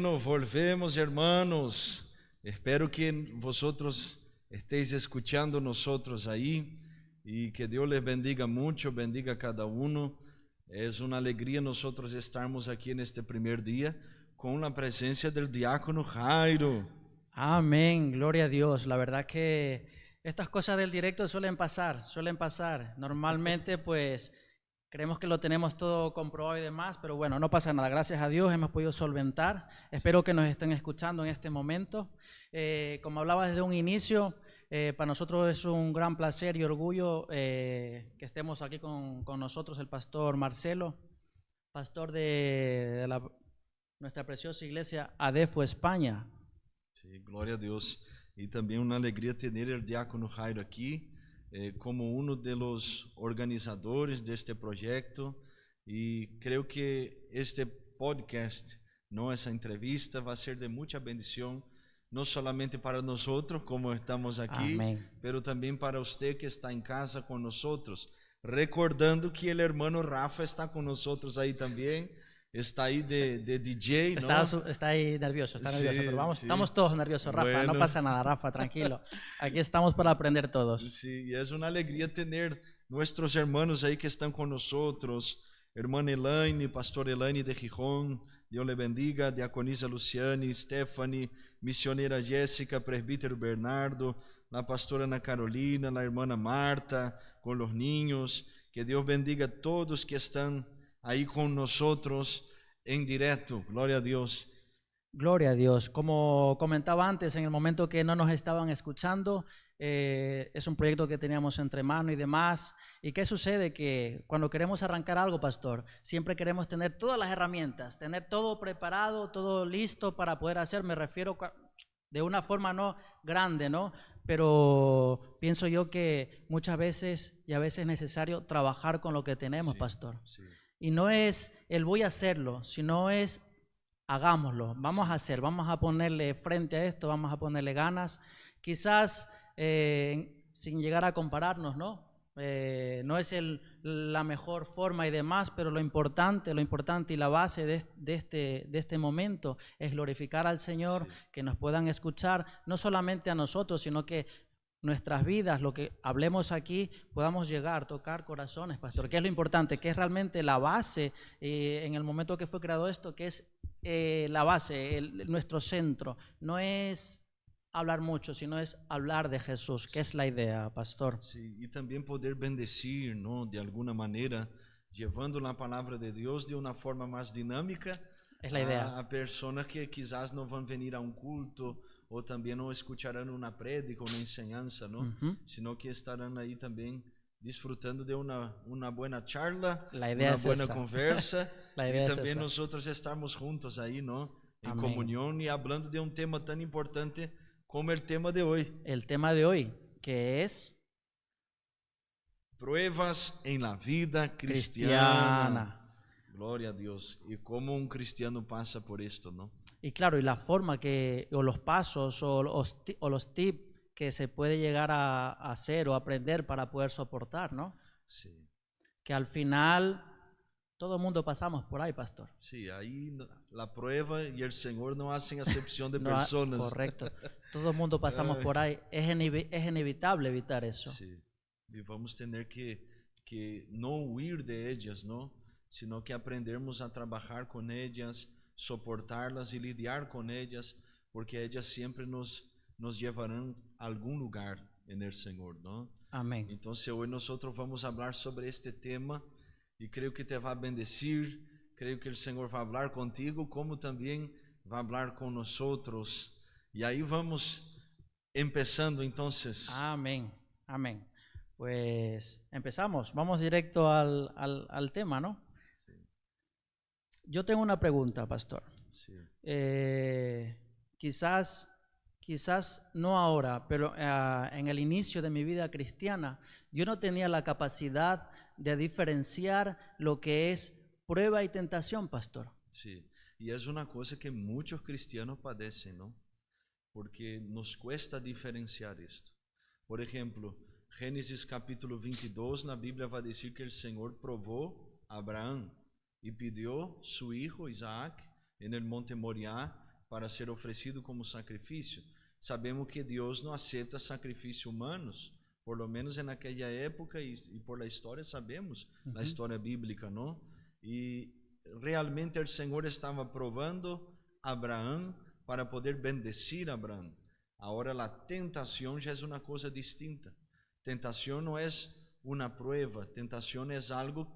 Bueno, volvemos, hermanos. Espero que vosotros estéis escuchando nosotros ahí y que Dios les bendiga mucho, bendiga a cada uno. Es una alegría nosotros estarmos aquí en este primer día con la presencia del diácono Jairo. Amén, gloria a Dios. La verdad que estas cosas del directo suelen pasar. Normalmente pues creemos que lo tenemos todo comprobado y demás, pero bueno, no pasa nada. Gracias a Dios hemos podido solventar. Espero que nos estén escuchando en este momento. Como hablaba desde un inicio, para nosotros es un gran placer y orgullo que estemos aquí con nosotros el pastor Marcelo, pastor de nuestra preciosa iglesia ADEFO España. Sí, gloria a Dios. Y también una alegría tener el diácono Jairo aquí como uno de los organizadores de este proyecto. Y creo que este podcast, no esa entrevista, va a ser de mucha bendición, no solamente para nosotros como estamos aquí, Amén. pero también para usted que está en casa con nosotros. Recordando que el hermano Rafa está con nosotros ahí también. Está ahí de DJ, ¿no? Está ahí nervioso, Sí, pero vamos, sí. estamos todos nerviosos, Rafa, Bueno. no pasa nada, Rafa, tranquilo. Aquí estamos para aprender todos. Sí, y es una alegría tener nuestros hermanos ahí que están con nosotros. Hermana Elaine, pastor Elaine de Gijón, Dios le bendiga. Diaconisa Luciane, Stephanie, misionera Jéssica, presbítero Bernardo, la pastora Ana Carolina, la hermana Marta, con los niños. Que Dios bendiga a todos que están ahí con nosotros en directo. Gloria a Dios. Gloria a Dios. Como comentaba antes, en el momento que no nos estaban escuchando, es un proyecto que teníamos entre mano y demás. ¿Y qué sucede? Que cuando queremos arrancar algo, pastor, siempre queremos tener todas las herramientas, tener todo preparado, todo listo para poder hacer. Me refiero de una forma no grande, ¿no? Pero pienso yo que muchas veces y a veces es necesario trabajar con lo que tenemos, pastor. Sí. Y no es el voy a hacerlo, sino es hagámoslo, vamos a hacer, vamos a ponerle frente a esto, vamos a ponerle ganas, quizás sin llegar a compararnos, ¿no? No es la mejor forma y demás, pero lo importante y la base de este momento es glorificar al Señor, Sí. que nos puedan escuchar, no solamente a nosotros, sino que nuestras vidas, lo que hablemos aquí, podamos llegar, tocar corazones, pastor, Sí. que es lo importante, que es realmente la base en el momento que fue creado esto, que es la base, nuestro centro. No es hablar mucho, sino es hablar de Jesús, que es la idea, pastor. Sí, y también poder bendecir, ¿no? De alguna manera, llevando la palabra de Dios de una forma más dinámica Es la idea. a personas que quizás no van a venir a un culto o también no escucharán una prédica, una enseñanza, ¿no? Sino que estarán ahí también disfrutando de una buena charla, La idea una es buena esa. conversa La y idea es también esa. nosotros estamos juntos ahí, ¿no? En Amén. comunión y hablando de un tema tan importante como el tema de hoy. El tema de hoy, que es Pruebas en la vida cristiana. Gloria a Dios. Y cómo un cristiano pasa por esto, ¿no? Y claro, y la forma o los pasos o los tips que se puede llegar a hacer o aprender para poder soportar, ¿no? Sí. Que al final todo el mundo pasamos por ahí, pastor. Sí, ahí la prueba y el Señor no hacen acepción de No, personas. correcto. Todo el mundo pasamos por ahí. Es inevitable evitar eso. Sí. Y vamos a tener que no huir de ellas, ¿no? Sino que aprendermos a trabajar con ellas, soportarlas y lidiar con ellas, porque ellas siempre nos llevarán a algún lugar en el Señor, ¿no? Amén. Entonces hoy nosotros vamos a hablar sobre este tema y creo que te va a bendecir, creo que el Señor va a hablar contigo, como también va a hablar con nosotros. Y ahí vamos empezando entonces. Amén. Amén. Pues empezamos. Vamos directo al tema, ¿no? Sí. Yo tengo una pregunta, pastor. Sí. Quizás no ahora, pero en el inicio de mi vida cristiana, yo no tenía la capacidad de diferenciar lo que es prueba y tentación, pastor. Sí, y es una cosa que muchos cristianos padecen, ¿no? Porque nos cuesta diferenciar esto. Por ejemplo, Génesis capítulo 22, la Biblia va a decir que el Señor probó a Abraham y pidió su hijo Isaac en el monte Moriah para ser ofrecido como sacrifício. Sabemos que Deus não aceita sacrifícios humanos, por lo menos naquela época, e por la história sabemos, na história bíblica, não? E realmente o Senhor estava provando a Abraão para poder bendecir a Abraão. Agora a tentação já é uma coisa distinta. Tentação não é uma prueba, tentação é algo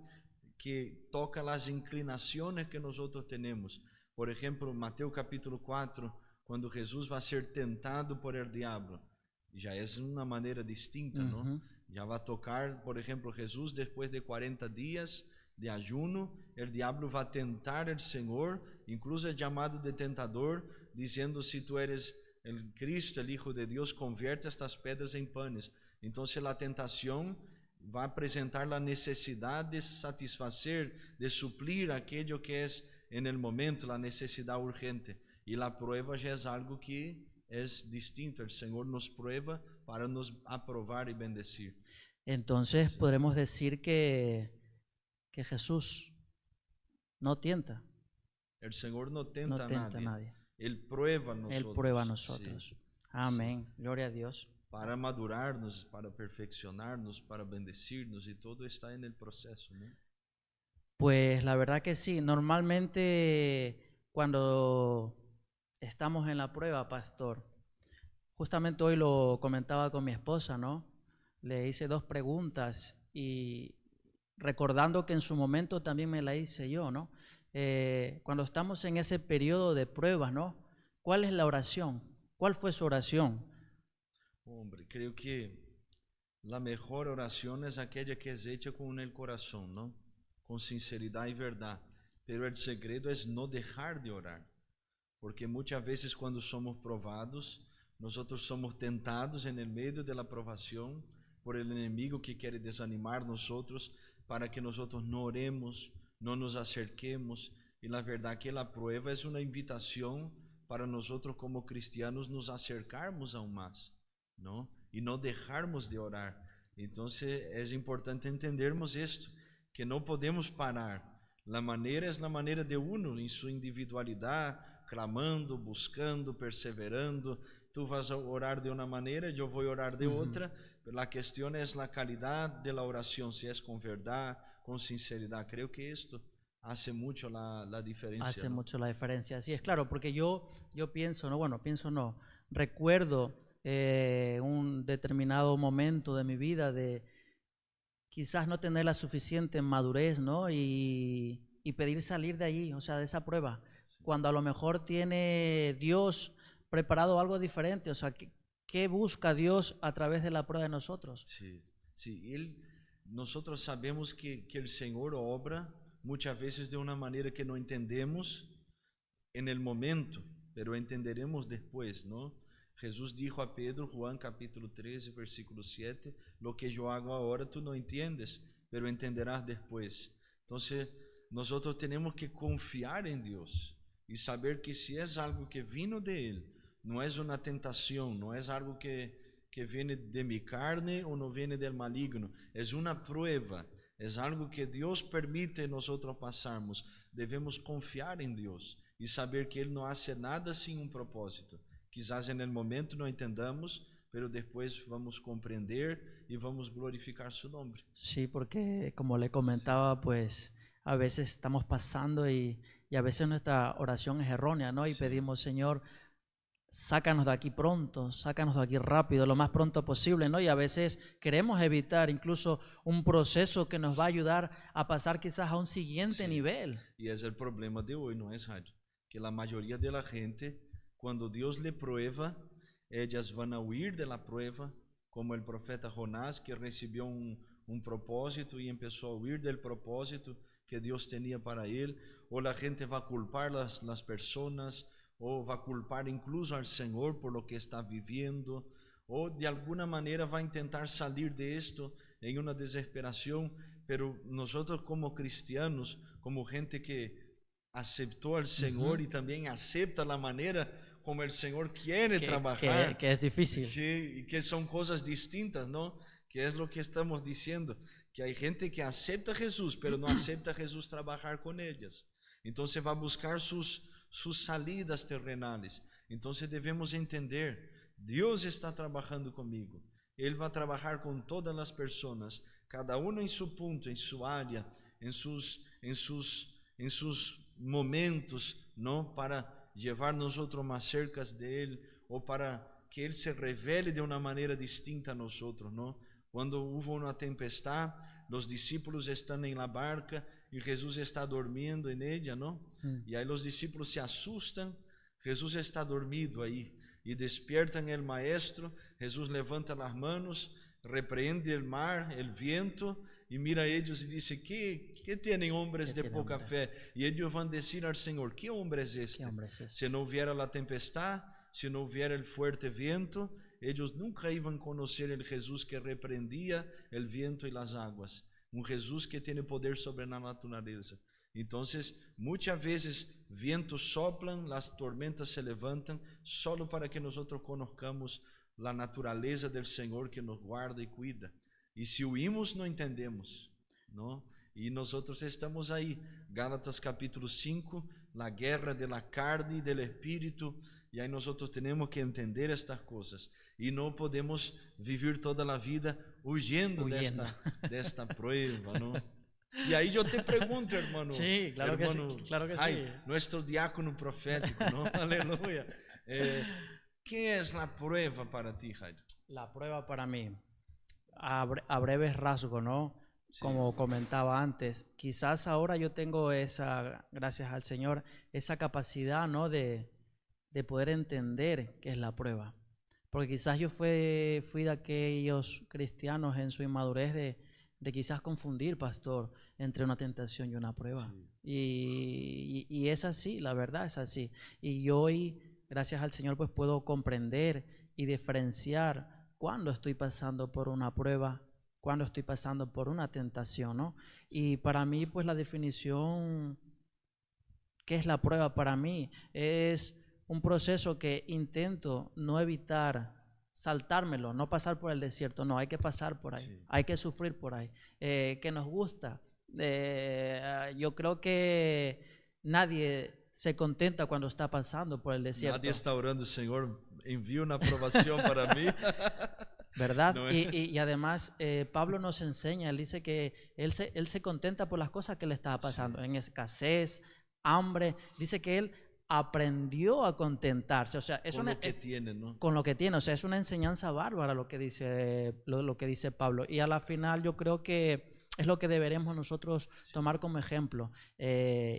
que toca as inclinações que nós temos. Por exemplo, Mateus capítulo 4, quando Jesus vai ser tentado por el diabo, já é uma maneira distinta, não? Já vai tocar, por exemplo, Jesus depois de 40 dias de ayuno, o diabo vai tentar o Senhor, incluso é chamado de tentador, dizendo: se tu eres el Cristo, el Hijo de Deus, convierte estas pedras em panes. Então, a tentação vai apresentar a necessidade de satisfazer, de suplir aquilo que é en el momento, a necessidade urgente. E a prueba já é algo que é distinto. O Senhor nos prueba para nos aprovar e bendecir. Entonces podemos decir que Jesús no tienta. El Senhor no tenta, a nadie. Él prueba a nosotros. Él prueba a nosotros. Sí. Amén. Sí. Gloria a Dios. Para madurarnos, para perfeccionarnos, para bendecirnos, y todo está en el proceso, ¿no? Pues la verdad que sí. Normalmente cuando estamos en la prueba, pastor, justamente hoy lo comentaba con mi esposa, ¿no? Le hice 2 preguntas y recordando que en su momento también me la hice yo, ¿no? Cuando estamos en ese periodo de pruebas, ¿no? ¿Cuál es la oración? ¿Cuál fue su oración? Hombre, creo que la mejor oración es aquella que es hecha con el corazón, ¿no? Con sinceridad y verdad. Pero el secreto es no dejar de orar. Porque muchas veces cuando somos provados, nosotros somos tentados en el medio de la provación por el enemigo que quiere desanimar nosotros para que nosotros no oremos, no nos acerquemos. Y la verdad que la prueba es una invitación para nosotros como cristianos nos acercarmos aún más, ¿no? Y no dejarmos de orar. Entonces es importante entendermos esto, que no podemos parar. La manera es la manera de uno en su individualidad, clamando, buscando, perseverando. Tú vas a orar de una manera, yo voy a orar de otra. Pero la cuestión es la calidad de la oración, si es con verdad, con sinceridad. Creo que esto hace mucho la diferencia. Hace ¿no? mucho la diferencia, sí, es claro, porque yo pienso, recuerdo un determinado momento de mi vida de quizás no tener la suficiente madurez, ¿no? Y pedir salir de allí, o sea, de esa prueba, cuando a lo mejor tiene Dios preparado algo diferente, o sea, ¿qué busca Dios a través de la prueba de nosotros? Sí, nosotros sabemos que el Señor obra muchas veces de una manera que no entendemos en el momento, pero entenderemos después, ¿no? Jesús dijo a Pedro, Juan capítulo 13, versículo 7, lo que yo hago ahora tú no entiendes, pero entenderás después. Entonces, nosotros tenemos que confiar en Dios y saber que si es algo que vino de Él, no es una tentación, no es algo que viene de mi carne o no viene del maligno, es una prueba, es algo que Dios permite nosotros pasarmos. Debemos confiar en Dios y saber que Él no hace nada sin un propósito. Quizás en el momento no entendamos, pero después vamos a comprender y vamos a glorificar su nombre. Sí, porque como le comentaba, pues a veces estamos pasando y a veces nuestra oración es errónea, ¿no? Y pedimos, Señor, sácanos de aquí pronto, sácanos de aquí rápido, lo más pronto posible, ¿no? Y a veces queremos evitar incluso un proceso que nos va a ayudar a pasar quizás a un siguiente nivel. Y es el problema de hoy, ¿no es, Jairo? Que la mayoría de la gente, cuando Dios le prueba, ellas van a huir de la prueba, como el profeta Jonás, que recibió un propósito y empezó a huir del propósito que Dios tenía para él. O la gente va a culpar las personas, o va a culpar incluso al Señor por lo que está viviendo, o de alguna manera va a intentar salir de esto en una desesperación. Pero nosotros como cristianos, como gente que aceptó al Señor y también acepta la manera como el Señor quiere trabajar, que es difícil, que son cosas distintas, ¿no? Que es lo que estamos diciendo, que hay gente que acepta a Jesús, pero no acepta a Jesús trabajar con ellas. Entonces va a buscar sus sus salidas terrenales. Entonces debemos entender, Dios está trabajando conmigo. Él va a trabajar con todas las personas, cada uno en su punto, en su área, en sus momentos, ¿no? Para llevar nosotros más cerca de Él, o para que Él se revele de una manera distinta a nosotros, ¿no? Cuando hubo una tempestad, los discípulos están en la barca y Jesús está durmiendo en ella, ¿no? Y ahí los discípulos se asustan, Jesús está dormido ahí, y despiertan el maestro. Jesús levanta las manos, reprende el mar, el viento, y mira a ellos y dice, ¿qué tienen hombres de poca fe? Y ellos van a decir al Señor, ¿qué hombre es este? Si no hubiera la tempestad, si no hubiera el fuerte viento, ellos nunca iban a conocer el Jesús que reprendía el viento y las aguas, un Jesús que tiene poder sobre la naturaleza. Entonces, muchas veces vientos soplan, las tormentas se levantan, solo para que nosotros conozcamos la naturaleza del Señor que nos guarda y cuida. Y si huimos, no entendemos, ¿no? Y nosotros estamos ahí, Gálatas capítulo 5, la guerra de la carne y del espíritu, y ahí nosotros tenemos que entender estas cosas. Y no podemos vivir toda la vida huyendo. De esta prueba, ¿no? Y ahí yo te pregunto, hermano. Sí, claro hermano, que sí, claro que ay, sí. Nuestro diácono profético, ¿no? Aleluya. ¿Qué es la prueba para ti, Jairo? La prueba para mí, a breves rasgos, ¿no? Sí. Como comentaba antes, quizás ahora yo tengo esa, gracias al Señor, esa capacidad, ¿no? De poder entender qué es la prueba. Porque quizás yo fui de aquellos cristianos en su inmadurez de quizás confundir, pastor, entre una tentación y una prueba. Sí. Y es así, la verdad es así. Y yo hoy, gracias al Señor, pues puedo comprender y diferenciar cuando estoy pasando por una prueba, cuando estoy pasando por una tentación, ¿no? Y para mí, pues la definición, ¿qué es la prueba para mí? Es un proceso que intento no evitar, saltármelo, no pasar por el desierto, no, hay que pasar por ahí, sí. Hay que sufrir por ahí, que nos gusta. Yo creo que nadie se contenta cuando está pasando por el desierto. Nadie está orando, Señor, envía una aprobación para mí. ¿Verdad? No y además Pablo nos enseña, él dice que él se contenta por las cosas que le estaba pasando, sí. En escasez, hambre, dice que él aprendió a contentarse, o sea, es con lo que tiene, ¿no? Con lo que tiene, o sea, es una enseñanza bárbara lo que dice Pablo, y a la final yo creo que es lo que deberemos nosotros tomar como ejemplo,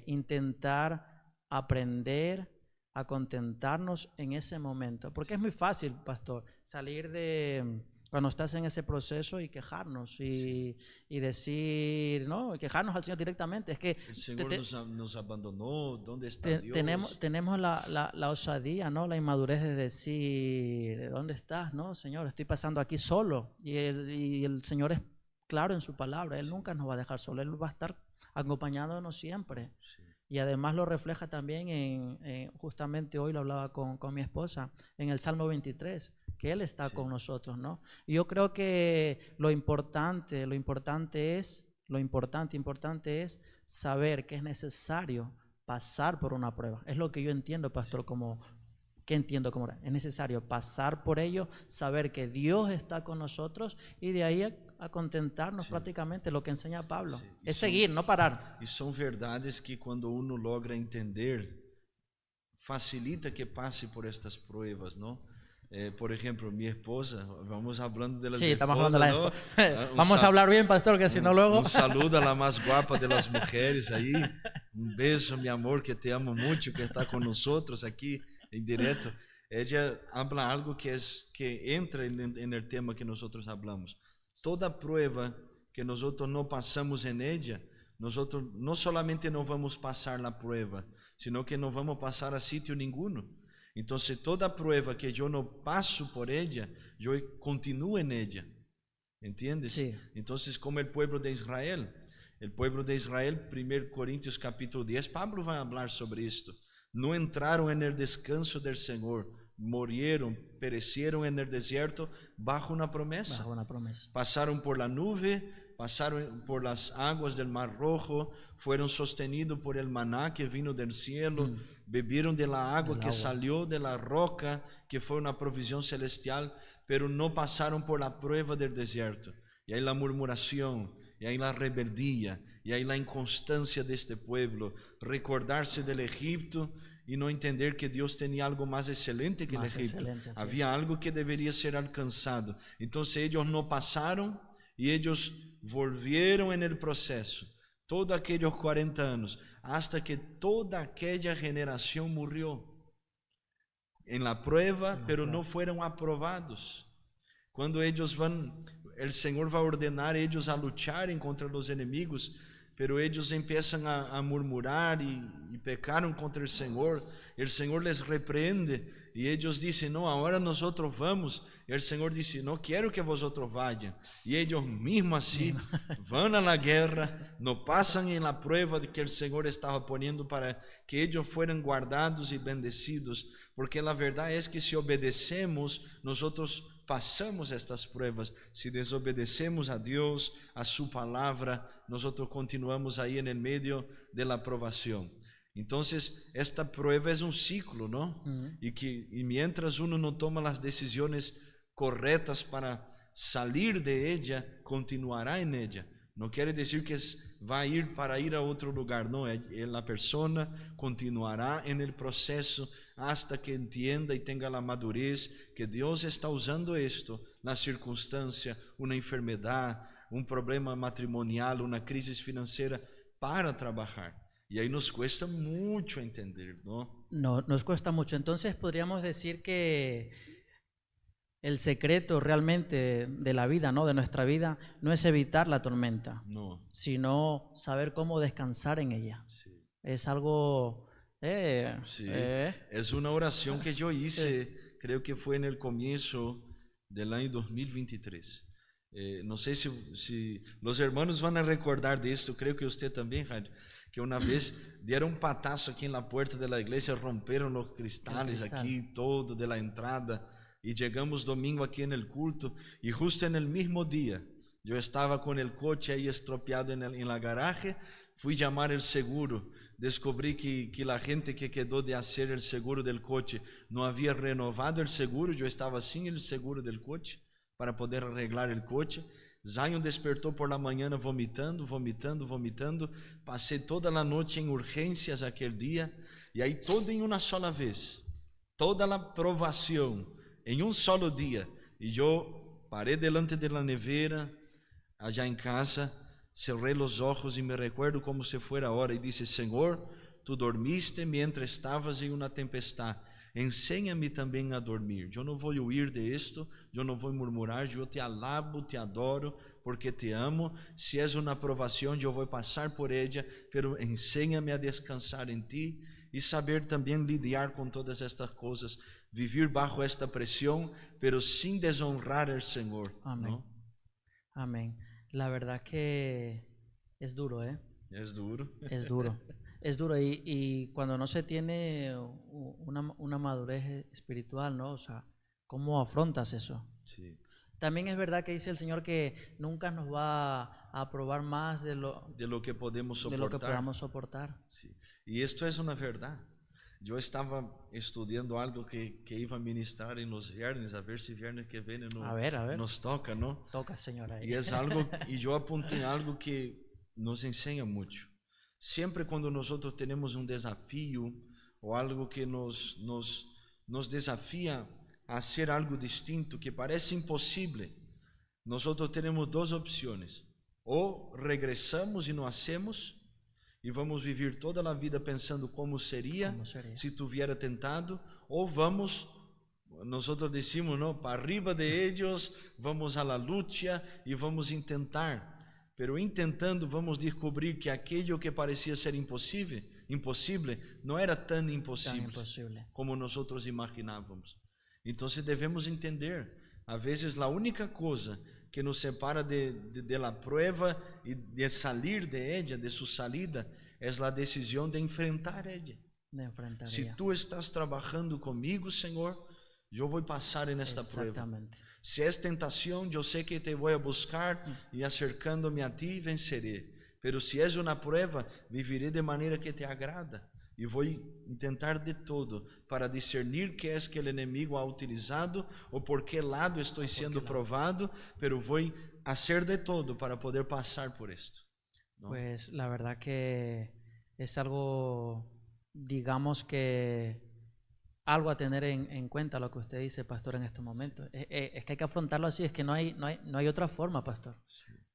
intentar aprender a contentarnos en ese momento, porque es muy fácil, pastor, salir de cuando estás en ese proceso y quejarnos y decir, no, quejarnos al Señor directamente. Es que el Señor nos abandonó, ¿dónde está Dios? Tenemos la osadía, ¿no? La inmadurez de decir, ¿dónde estás? No, Señor, estoy pasando aquí solo. Y el Señor es claro en su palabra, Él nunca nos va a dejar solo, Él va a estar acompañándonos siempre. Sí. Y además lo refleja también justamente hoy lo hablaba con mi esposa, en el Salmo 23, que Él está con nosotros, ¿no? Y yo creo que lo importante es saber que es necesario pasar por una prueba. Es lo que yo entiendo, pastor, es necesario pasar por ello, saber que Dios está con nosotros y de ahí a contentarnos prácticamente, lo que enseña Pablo. Es seguir, no parar. Y son verdades que cuando uno logra entender, facilita que pase por estas pruebas, ¿no? Por ejemplo, mi esposa, vamos hablando de las esposas, estamos hablando de la esposa, ¿no? Vamos a hablar bien, pastor, que si no luego... Un saludo a la más guapa de las mujeres ahí, un beso, mi amor, que te amo mucho, que está con nosotros aquí en directo. Ella habla algo que entra en el tema que nosotros hablamos. Toda prueba que nosotros no pasamos en ella, nosotros no solamente no vamos pasar la prueba, sino que no vamos pasar a sitio ninguno. Entonces, toda prueba que yo no paso por ella, yo continúo en ella. ¿Entiendes? Sí. Entonces, como el pueblo de Israel, 1 Corintios capítulo 10, Pablo va a hablar sobre esto. No entraron en el descanso del Señor, murieron, perecieron en el desierto bajo una promesa. Bajo una promesa. Pasaron por la nube, pasaron por las aguas del Mar Rojo, fueron sostenidos por el maná que vino del cielo, bebieron de la agua que salió de la roca, que fue una provisión celestial, pero no pasaron por la prueba del desierto. Y ahí la murmuración, y ahí la rebeldía, y ahí la inconstancia de este pueblo, recordarse del Egipto y no entender que Dios tenía algo más excelente que el Egipto. Había algo que debería ser alcanzado. Entonces ellos no pasaron y ellos volvieron en el proceso, todos aquellos 40 años, hasta que toda aquella generación murió en la prueba, pero no fueron aprobados. Cuando ellos van, el Señor va a ordenar ellos a lucharem contra los enemigos, pero ellos empiezan a murmurar y pecaron contra el Señor les reprende y ellos dicen, no, ahora nosotros vamos, y el Señor dice, no quiero que vosotros vayan, y ellos mismos así van a la guerra, no pasan en la prueba de que el Señor estaba poniendo para que ellos fueran guardados y bendecidos, porque la verdad es que si obedecemos, nosotros pasamos estas pruebas. Si desobedecemos a Dios, a su palabra, nosotros continuamos ahí en el medio de la aprobación. Entonces, esta prueba es un ciclo, ¿no? Y mientras uno no toma las decisiones correctas para salir de ella, continuará en ella. No quiere decir que va a ir para ir a otro lugar, no, la persona continuará en el proceso hasta que entienda y tenga la madurez que Dios está usando esto, la circunstancia, una enfermedad, un problema matrimonial, una crisis financiera para trabajar. Y ahí nos cuesta mucho entender, ¿no? No, nos cuesta mucho. Entonces podríamos decir que el secreto realmente de la vida, ¿no? De nuestra vida, no es evitar la tormenta, no, sino saber cómo descansar en ella. Sí. Es algo... Sí. Es una oración que yo hice, creo que fue en el comienzo del año 2023. No sé si los hermanos van a recordar de esto, creo que usted también, Jair, que una vez dieron un patazo aquí en la puerta de la iglesia, romperon los cristales aquí, todo de la entrada, y llegamos domingo aquí en el culto, y justo en el mismo día, yo estaba con el coche ahí estropeado en la garaje, fui llamar el seguro, descobrí que la gente que quedó de hacer el seguro del coche no había renovado el seguro, yo estaba sin el seguro del coche para poder arreglar el coche. Zion despertou por la mañana vomitando, passei toda a noite em urgências aquele dia, e aí todo em uma sola vez, toda a provação em um solo dia, e eu parei delante de la nevera, allá em casa, cerré los ojos e me recuerdo como se fuera ahora, e disse, Senhor, tu dormiste mientras estavas em uma tempestade, enséñame também a dormir. Eu não vou huir de esto, eu não vou murmurar, eu te alabo, te adoro, porque te amo. Se é uma provação, eu vou passar por ella, pero enséñame a descansar em ti e saber também lidiar com todas estas coisas, vivir bajo esta pressão, pero sin deshonrar al Senhor. Amén. ¿No? Amén. La verdad que es duro, ¿eh? Es duro. Es duro. Es duro y cuando no se tiene una madurez espiritual, ¿no? O sea, ¿cómo afrontas eso? Sí. También es verdad que dice el Señor que nunca nos va a probar más de lo que podemos soportar. De lo que podamos soportar. Sí. Y esto es una verdad. Yo estaba estudiando algo que iba a ministrar en los viernes, a ver si viernes que viene A ver. nos toca, ¿no? Toca, Señor. Ahí. Y es algo, y yo apunté algo que nos enseña mucho. Siempre cuando nosotros tenemos un desafío o algo que nos desafía a hacer algo distinto que parece imposible, nosotros tenemos dos opciones. O regresamos y no hacemos y vamos a vivir toda la vida pensando cómo sería si tuviera tentado, o vamos, nosotros decimos, no, para arriba de ellos, vamos a la lucha y vamos a intentar. Pero intentando vamos descobrir que aquello que parecía ser imposible no era tan imposible como nosotros imaginábamos. Entonces debemos entender, a veces la única cosa que nos separa de la prueba y de salir de ella, de su salida, es la decisión de enfrentar ella. Si tú estás trabajando conmigo, Señor, yo voy a pasar en esta prueba. Exactamente. Si es tentación, yo sé que te voy a buscar y acercándome a ti venceré. Pero si es una prueba, viviré de manera que te agrada. Y voy a intentar de todo para discernir qué es que el enemigo ha utilizado o por qué lado estoy siendo probado, pero voy a hacer de todo para poder pasar por esto, ¿no? Pues la verdad que es algo, digamos que algo a tener en cuenta lo que usted dice, pastor, en estos momentos. Es que hay que afrontarlo así, es que no hay otra forma, pastor.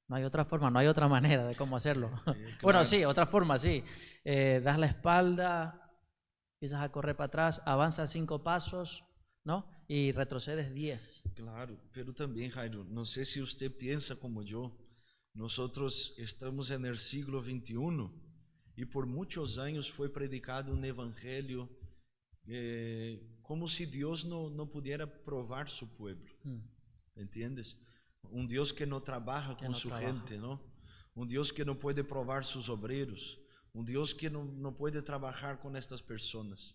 No hay otra forma, no hay otra manera de cómo hacerlo. Claro. Bueno, sí, otra forma, sí. Das la espalda, empiezas a correr para atrás, avanzas 5 pasos, ¿no? Y retrocedes 10. Claro, pero también, Jairo, no sé si usted piensa como yo, nosotros estamos en el siglo XXI y por muchos años fue predicado un evangelio como si Dios no pudiera probar su pueblo, ¿entiendes? Un Dios que no trabaja con su gente, ¿no? Un Dios que no puede probar sus obreros, un Dios que no puede trabajar con estas personas.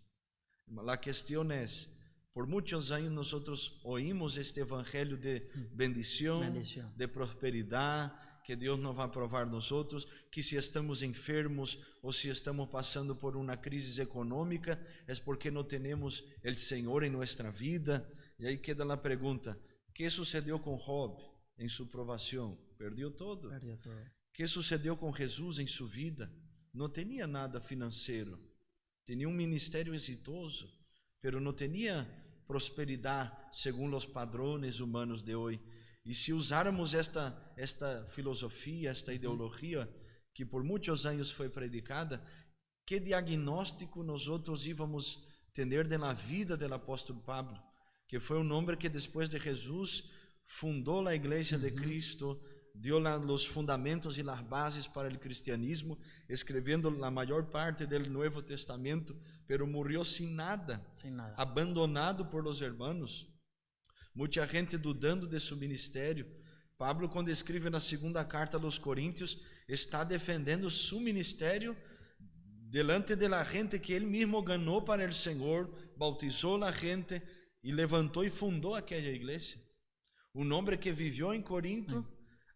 La cuestión es, por muchos años nosotros oímos este evangelio de bendición, de prosperidad, que Dios nos va a probar nosotros, que si estamos enfermos o si estamos pasando por una crisis económica, es porque no tenemos el Señor en nuestra vida. Y ahí queda la pregunta, ¿qué sucedió con Job en su provación? Perdió todo. Perdió todo. ¿Qué sucedió con Jesús en su vida? No tenía nada financiero, tenía un ministerio exitoso, pero no tenía prosperidad según los padrones humanos de hoy. Y si usáramos esta filosofía, esta ideología que por muchos años fue predicada, ¿qué diagnóstico nosotros íbamos a tener de la vida del apóstol Pablo? Que fue un hombre que después de Jesús fundó la iglesia de Cristo, dio los fundamentos y las bases para el cristianismo, escribiendo la mayor parte del Nuevo Testamento, pero murió sin nada, abandonado por los hermanos. Mucha gente dudando de su ministerio. Pablo, cuando escribe na segunda carta a los Coríntios, está defendendo su ministerio delante de la gente que él mismo ganó para el Señor, bautizó a la gente y levantó y fundó aquella iglesia. Un hombre que vivió en Corinto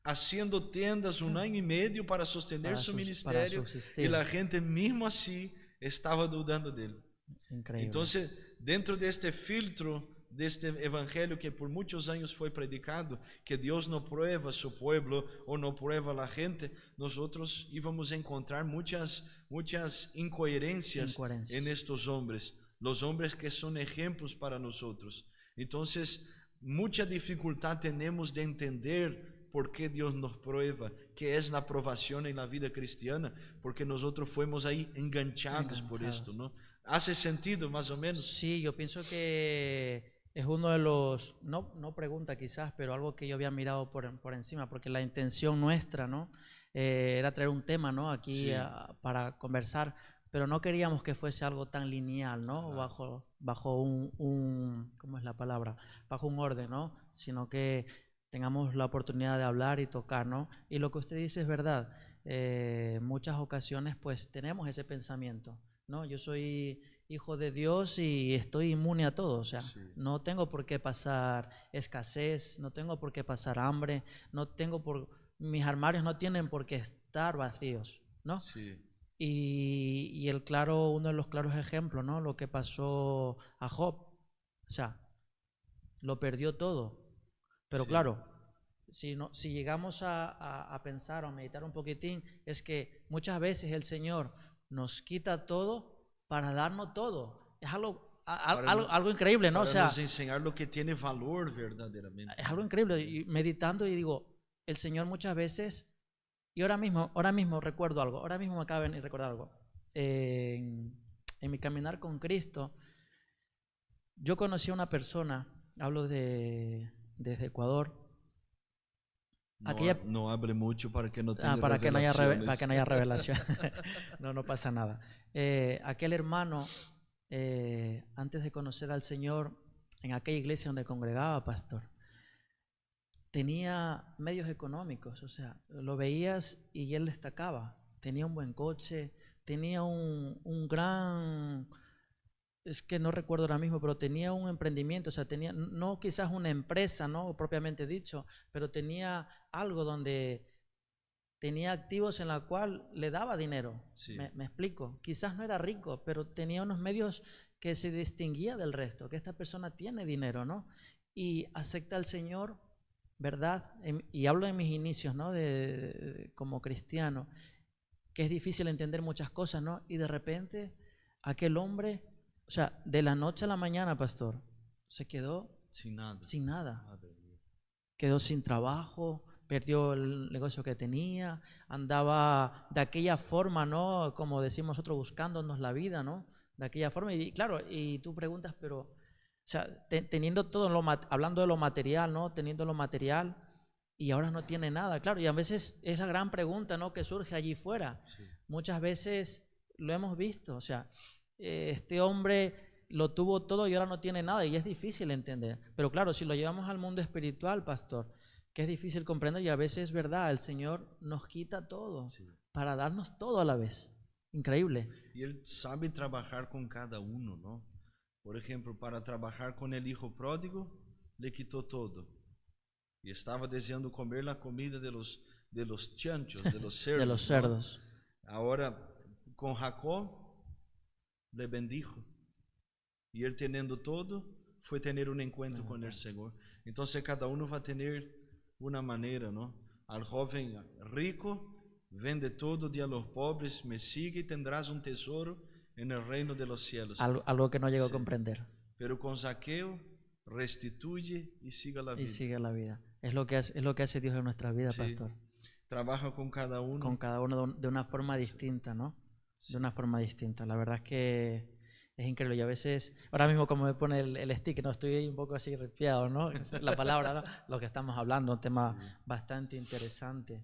haciendo tendas 1 año y medio para sostener su ministerio, y la gente mismo así estaba dudando de él. Increíble. Entonces, dentro de este filtro de este evangelio que por muchos años fue predicado, que Dios no prueba a su pueblo o no prueba a la gente, nosotros íbamos a encontrar muchas incoherencias en estos hombres, los hombres que son ejemplos para nosotros. Entonces, mucha dificultad tenemos de entender por qué Dios nos prueba, qué es la provación en la vida cristiana, porque nosotros fuimos ahí enganchados por esto, ¿no? ¿Hace sentido más o menos? Sí, yo pienso que es uno de los, no pregunta quizás, pero algo que yo había mirado por encima, porque la intención nuestra, ¿no? Era traer un tema, ¿no? Aquí para conversar, pero no queríamos que fuese algo tan lineal, ¿no? Bajo un ¿cómo es la palabra? Bajo un orden, ¿no? Sino que tengamos la oportunidad de hablar y tocar, ¿no? Y lo que usted dice es verdad. Muchas ocasiones, pues, tenemos ese pensamiento, ¿no? Yo soy hijo de Dios y estoy inmune a todo, o sea, no tengo por qué pasar escasez, no tengo por qué pasar hambre, mis armarios no tienen por qué estar vacíos, ¿no? Sí. Y uno de los claros ejemplos, ¿no? Lo que pasó a Job, o sea, lo perdió todo, pero claro, si llegamos a pensar o a meditar un poquitín, es que muchas veces el Señor nos quita todo para darnos todo. Es algo increíble, ¿no? Para o sea, nos enseñar lo que tiene valor verdaderamente. Es algo increíble. Y meditando y digo, el Señor muchas veces, y ahora mismo recuerdo algo, ahora mismo me acaba de recordar algo. En mi caminar con Cristo, yo conocí a una persona, hablo desde Ecuador. No hable mucho para que no tenga para que no haya revelación. revelaciones. No pasa nada. Aquel hermano, antes de conocer al Señor, en aquella iglesia donde congregaba, pastor, tenía medios económicos, o sea, lo veías y él destacaba. Tenía un buen coche, tenía un gran es que no recuerdo ahora mismo, pero tenía un emprendimiento, o sea, tenía, no quizás una empresa, ¿no? Propiamente dicho, pero tenía algo donde tenía activos en la cual le daba dinero. Sí. Me explico. Quizás no era rico, pero tenía unos medios que se distinguía del resto, que esta persona tiene dinero, ¿no? Y acepta al Señor, ¿verdad? Y hablo de mis inicios, ¿no? Como cristiano, que es difícil entender muchas cosas, ¿no? Y de repente aquel hombre, o sea, de la noche a la mañana, pastor, se quedó Sin nada. sin nada. Madre mía. Quedó sin trabajo, perdió el negocio que tenía, andaba de aquella forma, ¿no? Como decimos nosotros, buscándonos la vida, ¿no? De aquella forma. Y claro, y tú preguntas, pero, o sea, teniendo todo hablando de lo material, ¿no? Teniendo lo material y ahora no tiene nada, claro. Y a veces es la gran pregunta, ¿no? Que surge allí fuera. Sí. Muchas veces lo hemos visto, o sea, este hombre lo tuvo todo y ahora no tiene nada y es difícil entender. Pero claro, si lo llevamos al mundo espiritual, pastor, que es difícil comprender y a veces es verdad, el Señor nos quita todo Sí. para darnos todo a la vez. Increíble. Y Él sabe trabajar con cada uno, ¿no? Por ejemplo, para trabajar con el hijo pródigo, le quitó todo. Y estaba deseando comer la comida de los chanchos, de los cerdos. De los cerdos. ¿No? Ahora, con Jacob, le bendijo. Y él teniendo todo, fue tener un encuentro con el Señor. Entonces cada uno va a tener una manera, ¿no? Al joven rico, vende todo, di a los pobres, me sigue y tendrás un tesoro en el reino de los cielos. Algo que no llego Sí. a comprender. Pero con Zaqueo, restituye y siga la vida. Y sigue la vida. Es lo que hace Dios en nuestra vida, Sí. pastor. Trabaja con cada uno. Con cada uno de una forma distinta, ¿no? Sí. De una forma distinta. La verdad es que es increíble. Y a veces, ahora mismo como me pone el stick, no estoy un poco así resfriado, ¿no? La palabra, ¿no? Lo que estamos hablando, un tema Sí. bastante interesante.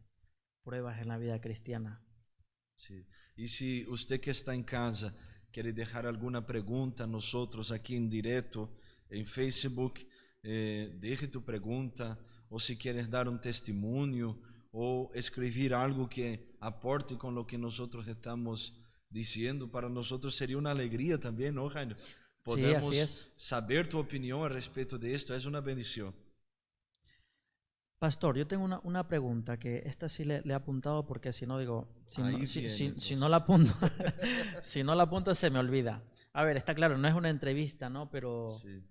Pruebas en la vida cristiana. Sí. Y si usted que está en casa quiere dejar alguna pregunta a nosotros aquí en directo, en Facebook, deje tu pregunta, o si quieres dar un testimonio, o escribir algo que aporte con lo que nosotros estamos diciendo, para nosotros sería una alegría también, ¿no, Jairo? Podemos así es. saber tu opinión al respecto de esto, es una bendición. Pastor, yo tengo una pregunta que esta sí le he apuntado porque si no digo, si no la apunto, si no la apunto se me olvida. A ver, está claro, no es una entrevista, ¿no? Pero, Sí.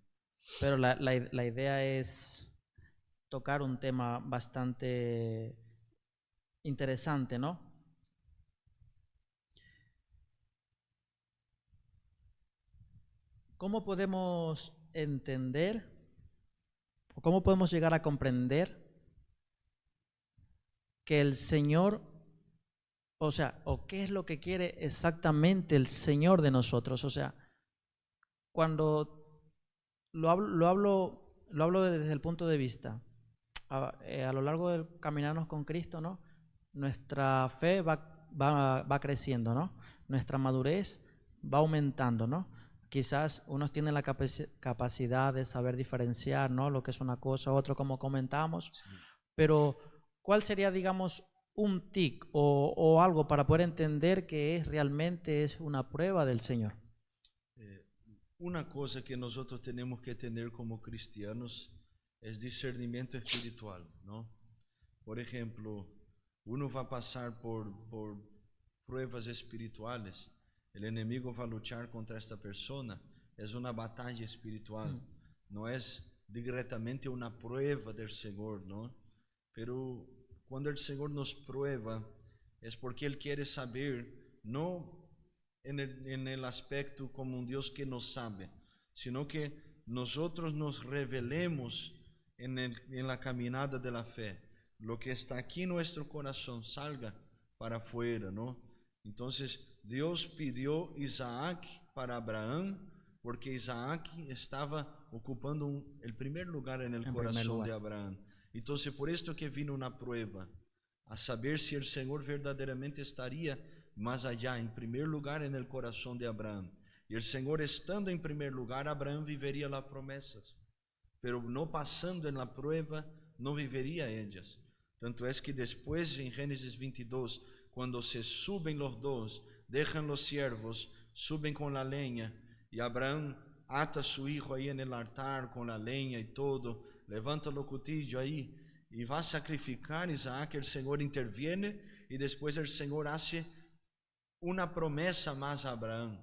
pero la idea es tocar un tema bastante interesante, ¿no? ¿Cómo podemos entender o cómo podemos llegar a comprender que el Señor, o sea, o qué es lo que quiere exactamente el Señor de nosotros? O sea, cuando lo hablo desde el punto de vista, a lo largo del caminarnos con Cristo, ¿no? Nuestra fe va creciendo, ¿no? Nuestra madurez va aumentando, ¿no? Quizás unos tienen la capacidad de saber diferenciar, ¿no? Lo que es una cosa u otra, como comentamos, Sí. pero ¿cuál sería, digamos, un tic o algo para poder entender que realmente es una prueba del Señor? Una cosa que nosotros tenemos que tener como cristianos es discernimiento espiritual, ¿no? Por ejemplo, uno va a pasar por pruebas espirituales, el enemigo va a luchar contra esta persona, es una batalla espiritual, no es directamente una prueba del Señor, ¿no? Pero cuando el Señor nos prueba es porque Él quiere saber, no en el aspecto como un Dios que nos sabe, sino que nosotros nos revelemos en la caminada de la fe. Lo que está aquí en nuestro corazón salga para afuera, ¿no? Entonces, Dios pidió Isaac para Abraham, porque Isaac estaba ocupando el primer lugar en el corazón de Abraham. Entonces, por esto que vino una prueba, a saber si el Señor verdaderamente estaría más allá, en primer lugar en el corazón de Abraham. Y el Señor estando en primer lugar, Abraham vivería las promesas, pero no pasando en la prueba, no vivería ellas. Tanto es que después en Génesis 22, cuando se suben los dos, dejan los siervos, suben con la leña Y Abraham ata a su hijo ahí en el altar con la leña y todo, levanta el cuchillo ahí y va a sacrificar a Isaac. El Señor interviene y después el Señor hace una promesa más a Abraham: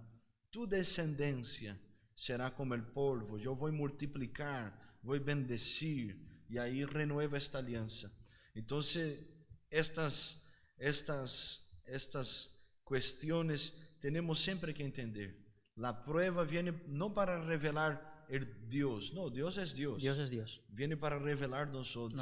tu descendencia será como el polvo, yo voy a multiplicar, voy a bendecir, y ahí renueva esta alianza. Entonces estas cuestiones tenemos siempre que entender. La prueba viene no para revelar el Dios, no, Dios es Dios. Dios es Dios. Viene para revelar nosotros,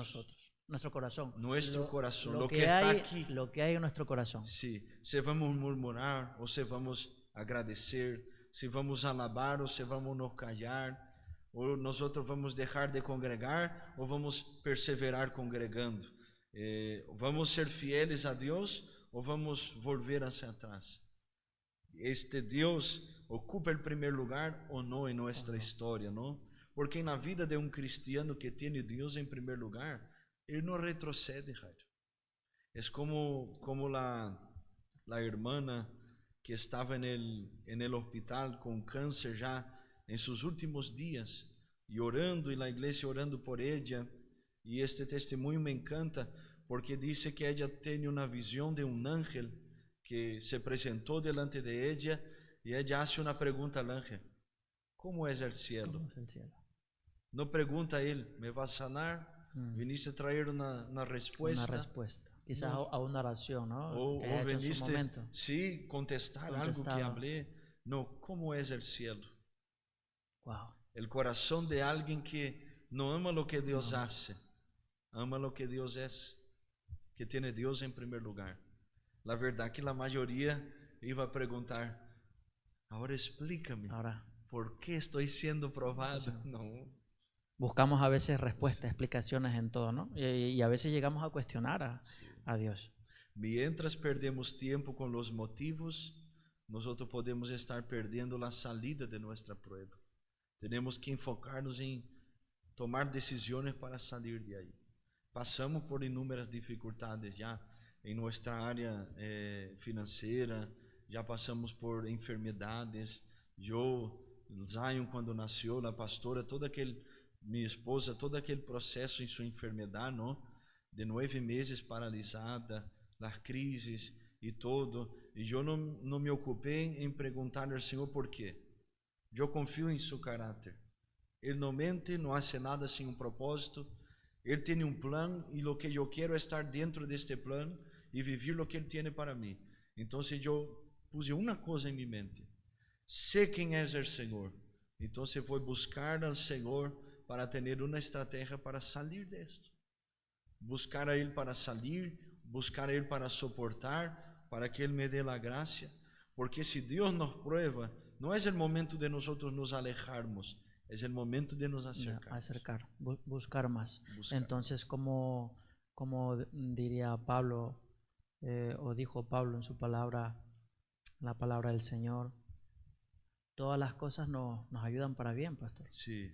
Nuestro corazón. nuestro corazón, Lo lo que que está hay, aquí. lo que hay en nuestro corazón. Sí, se vamos murmurar o se vamos agradecer, se vamos alabar o se vamos nos callar, ou nosotros vamos dejar de congregar ou vamos perseverar congregando. Vamos ser fieles a Dios ou vamos volver hacia atrás. Este Dios ocupa el primer lugar o no en nuestra historia, ¿no? Porque en la vida de un cristiano que tiene Dios en primer lugar, él no retrocede, Jairo. Es como la hermana que estaba en el hospital con cáncer ya en sus últimos días, y orando, y la iglesia orando por ella. Y este testimonio me encanta porque dice que ella tiene una visión de un ángel que se presentó delante de ella, y ella hace una pregunta al ángel: ¿cómo es el cielo? ¿Cómo es el cielo? No pregunta a él: ¿me va a sanar? ¿Viniste a traer una respuesta? Una respuesta. Quizás No. a una oración, ¿no? O Que haya hecho en su viniste, momento. sí, contestar algo que hablé. No, ¿cómo es el cielo? Wow. El corazón de alguien que no ama lo que Dios hace, ama lo que Dios es, que tiene Dios en primer lugar. La verdad que la mayoría iba a preguntar: ahora explícame, Ahora, ¿por qué estoy siendo probado? No. buscamos a veces respuestas, explicaciones en todo, ¿no? Y a veces llegamos a cuestionar a Dios. Mientras perdemos tiempo con los motivos, nosotros podemos estar perdiendo la salida de nuestra prueba. Tenemos que enfocarnos en tomar decisiones para salir de ahí. Pasamos por inúmeras dificultades ya en nuestra área financiera, ya pasamos por enfermedades. Yo, Zion cuando nació, la pastora, mi esposa, todo aquel proceso en su enfermedad, ¿no? De 9 meses paralisada, las crisis y todo. Y yo no me ocupé en preguntarle al Señor por qué. Yo confío en su carácter. Él no mente, no hace nada sin un propósito. Él tiene un plan y lo que yo quiero es estar dentro de este plan y vivir lo que Él tiene para mí. Entonces yo puse una cosa en mi mente: sé quién es el Señor. Entonces voy a buscar al Señor para tener una estrategia para salir de esto. Buscar a Él para salir, buscar a Él para soportar, para que Él me dé la gracia. Porque si Dios nos prueba, no es el momento de nosotros nos alejarnos, es el momento de nos acercar. Buscar más. Buscar. Entonces, como diría Pablo, o dijo Pablo en su palabra, la palabra del Señor, todas las cosas nos ayudan para bien, pastor. Sí.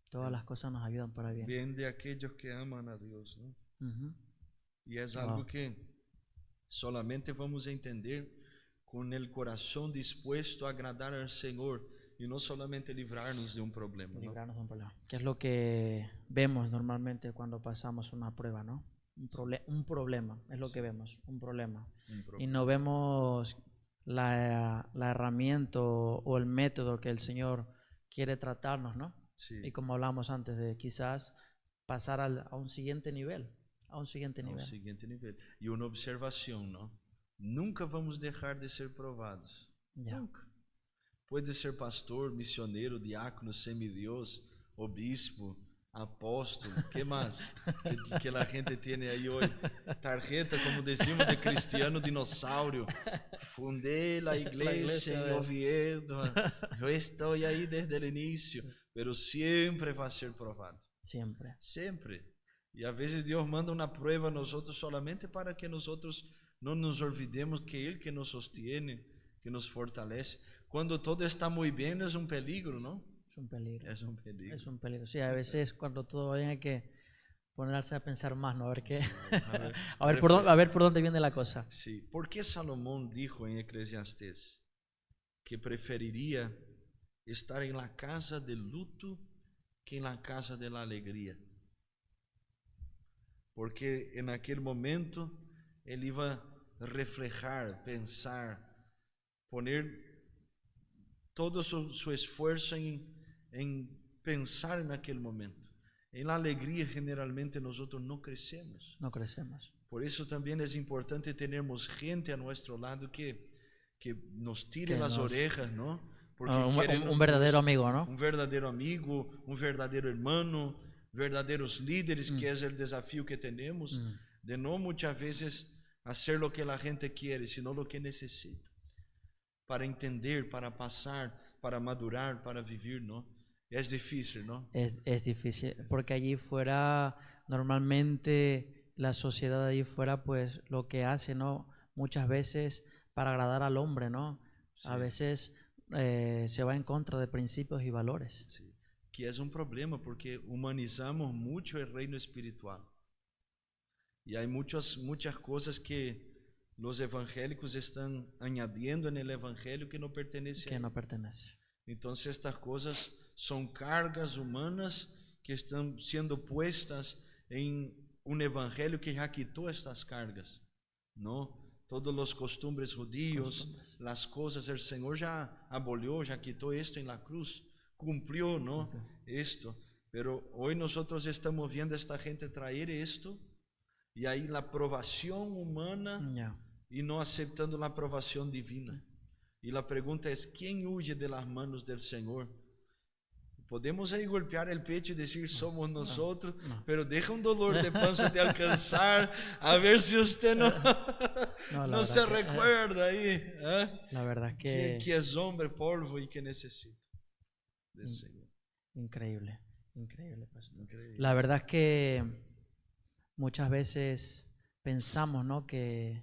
Todas las cosas nos ayudan para bien. Bien de aquellos que aman a Dios, ¿no? Y es Wow. algo que solamente vamos a entender con el corazón dispuesto a agradar al Señor y no solamente librarnos de un problema, ¿no? Librarnos de un problema. ¿Qué es lo que vemos normalmente cuando pasamos una prueba, no? Un problema, es lo que vemos, un problema. Y no vemos la herramienta o el método que el Señor quiere tratarnos, ¿no? Sí. Y como hablamos antes, de quizás pasar a un siguiente nivel, siguiente nivel. Y una observación, ¿no? Nunca vamos dejar de ser provados. Ya. Nunca. Puede ser pastor, misionero, diácono, semidios, obispo, apóstolo, ¿qué más? que la gente tiene ahí hoy. Tarjeta, como decimos, de cristiano dinosaurio. Fundé la iglesia en Oviedo. Yo estoy ahí desde el inicio. Pero siempre va a ser probado. Siempre. Siempre. Y a veces Dios manda una prueba a nosotros solamente para que nosotros no nos olvidemos que Él que nos sostiene, que nos fortalece. Cuando todo está muy bien es un peligro, ¿no? Es un peligro. Es un peligro. Es un peligro. Sí, a veces cuando todo va bien hay que ponerse a pensar más, ¿no? A ver qué, a ver por dónde viene la cosa. Sí. ¿Por qué Salomón dijo en Eclesiastés que preferiría estar en la casa del luto que en la casa de la alegría. Porque en aquel momento él iba a reflejar, pensar, poner todo su esfuerzo en pensar en aquel momento. En la alegría generalmente nosotros no crecemos. No crecemos. Por eso también es importante tenermos gente a nuestro lado que nos tire Que las nos- orejas, ¿no? Porque un verdadero amigo, ¿no? un verdadero amigo, un verdadero hermano, verdaderos líderes, que es el desafío que tenemos, de no muchas veces hacer lo que la gente quiere, sino lo que necesita, para entender, para pasar, para madurar, para vivir, ¿no? Es difícil, ¿no? Es difícil, porque allí fuera, normalmente la sociedad allí fuera, pues lo que hace, ¿no? Muchas veces para agradar al hombre, ¿no? A Sí. veces se va en contra de principios y valores. Sí. Que es un problema porque humanizamos mucho el reino espiritual. Y hay muchas cosas que los evangélicos están añadiendo en el evangelio que no pertenece a Que él. no pertenece. Entonces estas cosas son cargas humanas que están siendo puestas en un evangelio que ya quitó estas cargas, ¿no? Todos los costumbres judíos, las cosas, el Señor ya abolió, ya quitó esto en la cruz, cumplió, ¿no? Esto. Pero hoy nosotros estamos viendo a esta gente traer esto y ahí la aprobación humana Ya. y no aceptando la aprobación divina. Y la pregunta es, ¿quién huye de las manos del Señor? Podemos ahí golpear el pecho y decir, somos nosotros, no. pero deja un dolor de panza de alcanzar, a ver si usted no, No, la no verdad se que- recuerda ahí, ¿eh? La verdad es Que es hombre, polvo y que necesita del Mm. Señor. Increíble, increíble, pastor. Increíble. La verdad es que muchas veces pensamos, ¿no? que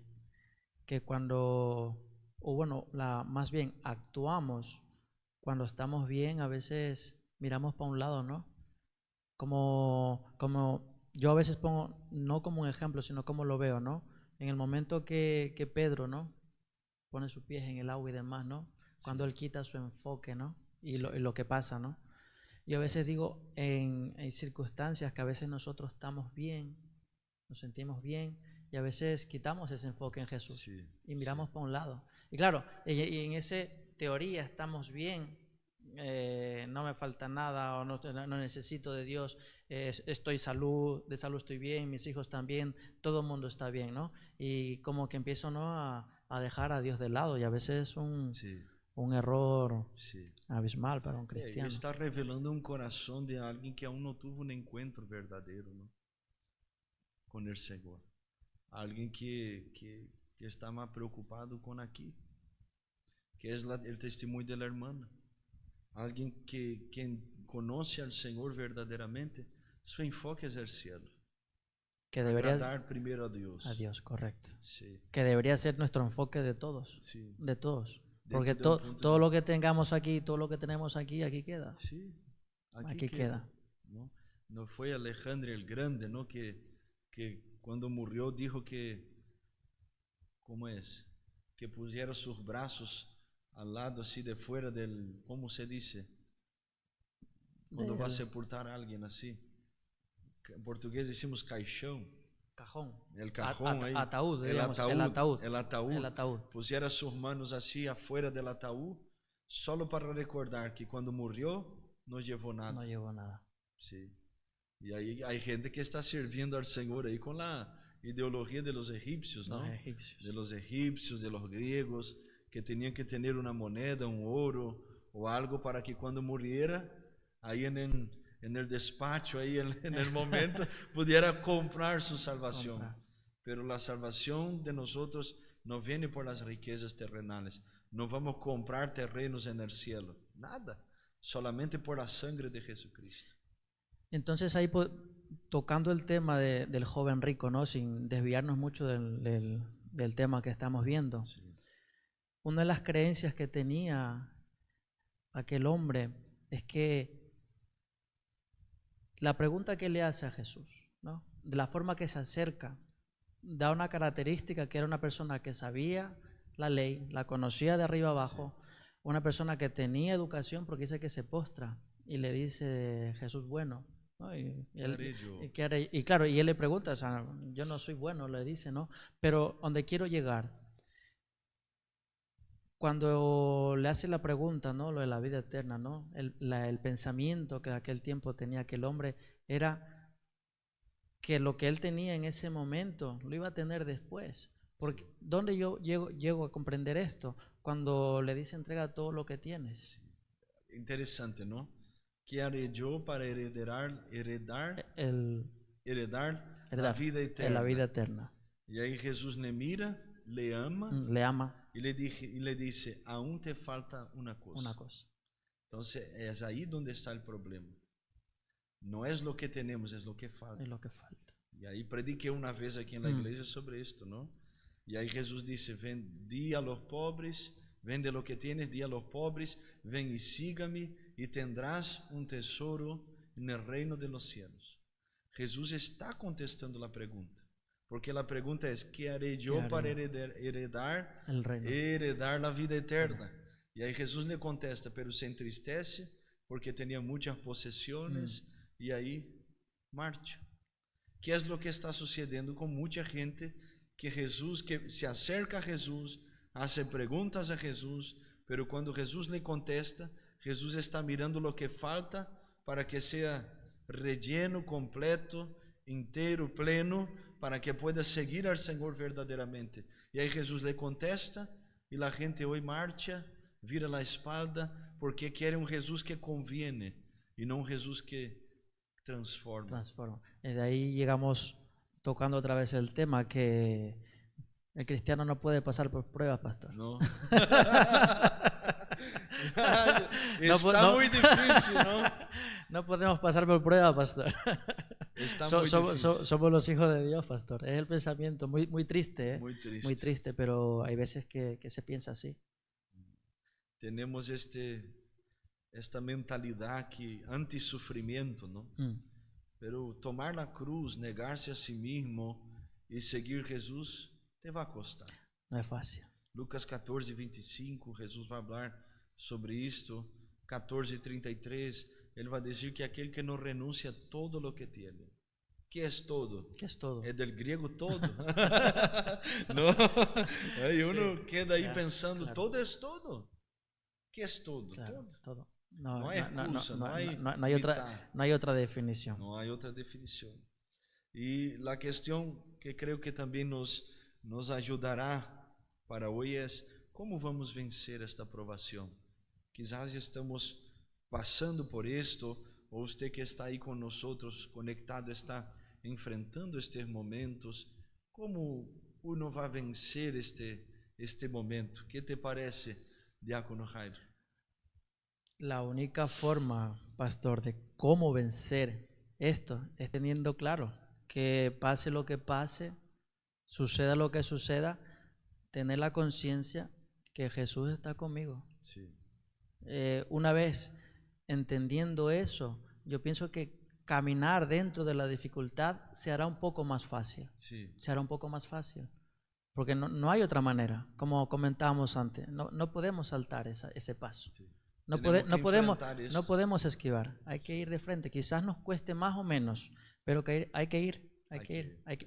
cuando, o bueno, más bien actuamos cuando estamos bien, a veces miramos para un lado, ¿no? Como yo a veces pongo, no como un ejemplo, sino como lo veo, ¿no? En el momento que Pedro, ¿no? Pone sus pies en el agua y demás, ¿no? Cuando él quita su enfoque, ¿no? Y lo que pasa, ¿no? Yo a veces digo, en circunstancias que a veces nosotros estamos bien, nos sentimos bien, y a veces quitamos ese enfoque en Jesús Sí, y miramos para un lado. Y claro, y en esa teoría estamos bien, no me falta nada o no necesito de Dios, estoy de salud estoy bien, mis hijos también, todo el mundo está bien, ¿no? Y como que empiezo, ¿no? a dejar a Dios de lado, y a veces es sí, un error sí. abismal para un cristiano. Está revelando un corazón de alguien que aún no tuvo un encuentro verdadero, ¿no? Con el Señor. Alguien que está más preocupado con aquí, que es el testimonio de la hermana. Alguien que conoce al Señor verdaderamente, su enfoque es el cielo. Que debería Agradar primero a Dios. a Dios, correcto. Sí, Que debería ser nuestro enfoque de todos, sí. de todos. Dentro Porque de un punto todo de- lo que tengamos aquí, todo lo que tenemos aquí queda. Sí, Aquí queda. ¿no? No fue Alejandro el Grande, ¿no? Que cuando murió dijo que, ¿cómo es? Que pusiera sus brazos al lado así de fuera del, ¿cómo se dice? Cuando va a sepultar a alguien así. En portugués decimos caixão. Cajón. El cajón ahí. Ataúd, El digamos, ataúd. el ataúd. Pusiera sus manos así afuera del ataúd, solo para recordar que cuando murió no llevó nada. No llevó nada. Sí. Y ahí hay gente que está sirviendo al Señor ahí con la ideología de los egipcios, ¿no? Los egipcios. De los egipcios, de los griegos, que tenían que tener una moneda, un oro o algo para que cuando muriera, ahí en el despacho, ahí en el momento, pudiera comprar su salvación. Comprar. Pero la salvación de nosotros no viene por las riquezas terrenales. No vamos a comprar terrenos en el cielo. Nada. Solamente por la sangre de Jesucristo. Entonces ahí tocando el tema del joven rico, ¿no? Sin desviarnos mucho del tema que estamos viendo. Sí. Una de las creencias que tenía aquel hombre es que la pregunta que le hace a Jesús, ¿no? De la forma que se acerca, da una característica que era una persona que sabía la ley, la conocía de arriba abajo, Una persona que tenía educación porque dice que se postra y le dice Jesús bueno, ¿no? Y claro, y él le pregunta, o sea, yo no soy bueno, le dice, ¿no? Pero donde quiero llegar, cuando le hace la pregunta, ¿no? Lo de la vida eterna, ¿no? El pensamiento que en aquel tiempo tenía aquel hombre era que lo que él tenía en ese momento lo iba a tener después. Porque ¿dónde yo llego a comprender esto? Cuando le dice entrega todo lo que tienes. Interesante, ¿no? ¿Qué haré yo para heredar la vida eterna? La vida eterna. Y ahí Jesús le mira, le ama, Le ama. y le dice, aún te falta una cosa. Una cosa. Entonces es ahí donde está el problema. No es lo que tenemos, es lo que falta. Es lo que falta. Y ahí prediqué una vez aquí en la iglesia sobre esto, ¿no? Y ahí Jesús dice, ven, di a los pobres, vende lo que tienes, di a los pobres, ven y sígame y tendrás un tesoro en el reino de los cielos. Jesús está contestando la pregunta, porque la pregunta es, ¿qué haré yo para heredar el reino? Heredar la vida eterna? Y ahí Jesús le contesta, pero se entristece porque tenía muchas posesiones y ahí marcha. ¿Qué es lo que está sucediendo con mucha gente que se acerca a Jesús, hace preguntas a Jesús, pero cuando Jesús le contesta, Jesús está mirando lo que falta para que sea relleno, completo, entero, pleno, para que pueda seguir al Señor verdaderamente? Y ahí Jesús le contesta y la gente hoy marcha, vira la espalda, porque quiere un Jesús que conviene y no un Jesús que transforma. Y de ahí llegamos tocando otra vez el tema que el cristiano no puede pasar por pruebas, pastor. No. Está muy difícil, ¿no? No podemos pasar por pruebas, pastor. Somos los hijos de Dios, pastor. Es el pensamiento muy triste, ¿eh? Muy triste, pero hay veces que se piensa así. Tenemos esta mentalidad que anti-sufrimiento, ¿no? Pero tomar la cruz, negarse a sí mismo y seguir Jesús, te va a costar. No es fácil. Lucas 14:25, Jesús va a hablar sobre esto. 14:33, Él va a decir que aquel que no renuncia a todo lo que tiene. ¿Qué es todo? ¿Qué es todo? Es del griego todo. No, ahí uno queda ahí pensando, todo es todo. ¿Qué es todo? Claro, todo. No hay excusa, no hay otra definición. No hay otra definición. Y la cuestión que creo que también nos ayudará para hoy es cómo vamos a vencer esta provación. Quizás ya estamos pasando por esto, o usted que está ahí con nosotros conectado está enfrentando estos momentos. ¿Cómo uno va a vencer este momento? ¿Qué te parece, Diácono Jairo? La única forma, pastor, de cómo vencer esto es teniendo claro que pase lo que pase, suceda lo que suceda, tener la conciencia que Jesús está conmigo. Sí. Una vez entendiendo eso, yo pienso que caminar dentro de la dificultad se hará un poco más fácil. Sí. Se hará un poco más fácil. Porque no hay otra manera, como comentábamos antes. No podemos saltar ese paso. Sí. No podemos esquivar. Hay que ir de frente. Quizás nos cueste más o menos, pero hay que ir.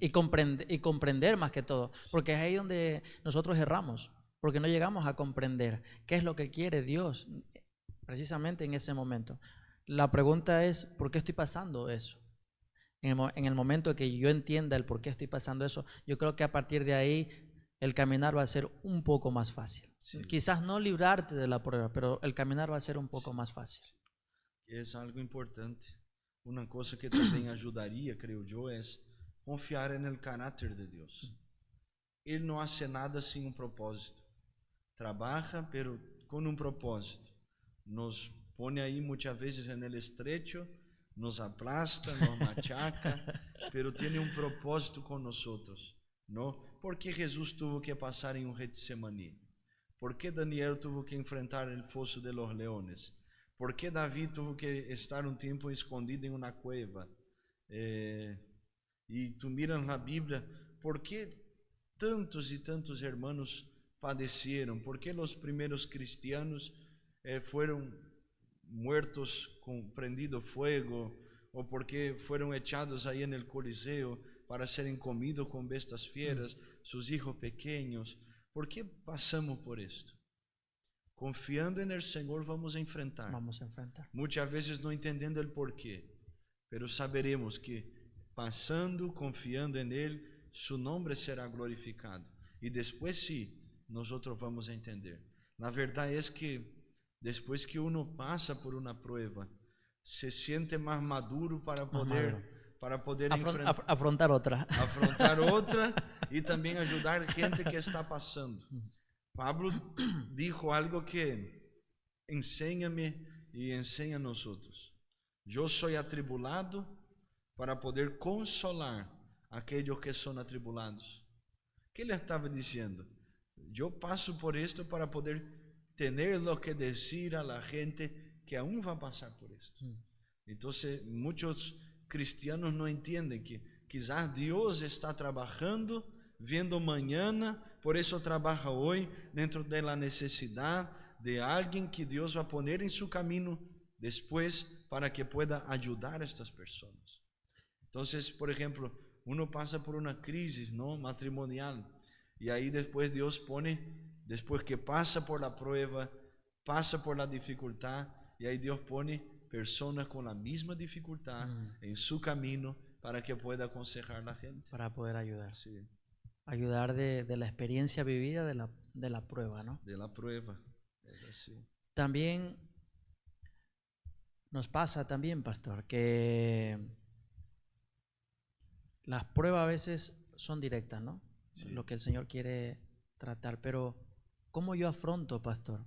Y comprender más que todo. Porque es ahí donde nosotros erramos. Porque no llegamos a comprender qué es lo que quiere Dios precisamente en ese momento. La pregunta es, ¿por qué estoy pasando eso? En el momento que yo entienda el por qué estoy pasando eso, yo creo que a partir de ahí el caminar va a ser un poco más fácil. Sí. Quizás no librarte de la prueba, pero el caminar va a ser un poco más fácil. Es algo importante. Una cosa que también ayudaría, creo yo, es confiar en el carácter de Dios. Él no hace nada sin un propósito. Trabaja, pero con un propósito. Nos pone ahí muchas veces en el estrecho, nos aplasta, nos machaca, pero tiene un propósito con nosotros, ¿no? ¿Por qué Jesús tuvo que pasar en un Getsemaní? ¿Por qué Daniel tuvo que enfrentar el foso de los leones? ¿Por qué David tuvo que estar un tiempo escondido en una cueva? Y tú miras la Biblia, ¿por qué tantos y tantos hermanos padecieron? ¿Por qué los primeros cristianos fueron muertos con prendido fuego, o porque fueron echados ahí en el Coliseo para serem comidos con bestas fieras, sus hijos pequeños. ¿Por qué pasamos por esto? Confiando en el Señor vamos a enfrentar. Vamos a enfrentar. Muchas veces no entendiendo el porqué, pero saberemos que pasando, confiando en Él, su nombre será glorificado. Y después sí, nosotros vamos a entender. La verdad es que después que uno pasa por una prueba, se siente más maduro para poder afrontar otra. Afrontar otra y también ayudar gente que está pasando. Pablo dijo algo que enséñame y enseña a nosotros. Yo soy atribulado para poder consolar a aquellos que son atribulados. ¿Qué le estaba diciendo? Yo paso por esto para poder tener lo que decir a la gente que aún va a pasar por esto. Entonces, muchos cristianos no entienden que quizás Dios está trabajando, viendo mañana, por eso trabaja hoy dentro de la necesidad de alguien que Dios va a poner en su camino después para que pueda ayudar a estas personas. Entonces, por ejemplo, uno pasa por una crisis, ¿no?, matrimonial, y ahí después Dios pone, después que pasa por la prueba, pasa por la dificultad, y ahí Dios pone personas con la misma dificultad en su camino para que pueda aconsejar a la gente. Para poder ayudar. Sí. Ayudar de la experiencia vivida de la prueba, ¿no? De la prueba. Es así. También nos pasa también, pastor, que las pruebas a veces son directas, ¿no? Sí. Lo que el Señor quiere tratar, pero ¿cómo yo afronto, pastor?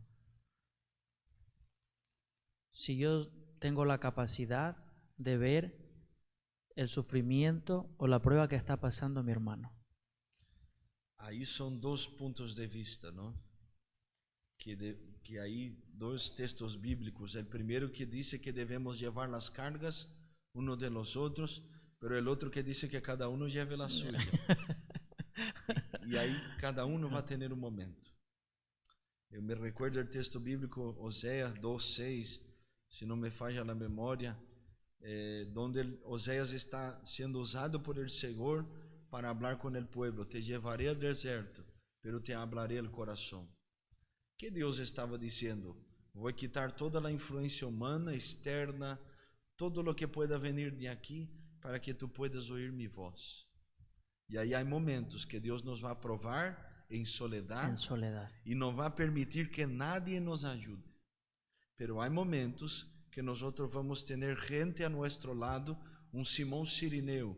Si yo tengo la capacidad de ver el sufrimiento o la prueba que está pasando mi hermano. Ahí son dos puntos de vista, ¿no? Que hay dos textos bíblicos. El primero que dice que debemos llevar las cargas uno de los otros, pero el otro que dice que cada uno lleve la suya. Y ahí cada uno va a tener un momento. Eu me recuerdo el texto bíblico Oséias 2:6, si no me falla la memoria, donde Oséias está siendo usado por el Señor para hablar con el pueblo. Te llevaré al desierto, pero te hablaré el corazón. ¿Qué Dios estaba diciendo? Voy a quitar toda la influencia humana, externa, todo lo que pueda venir de aquí, para que tú puedas oír mi voz. Y ahí hay momentos que Dios nos va a probar en soledad, y no va a permitir que nadie nos ayude. Pero hay momentos que nosotros vamos a tener gente a nuestro lado, un Simón Cirineo,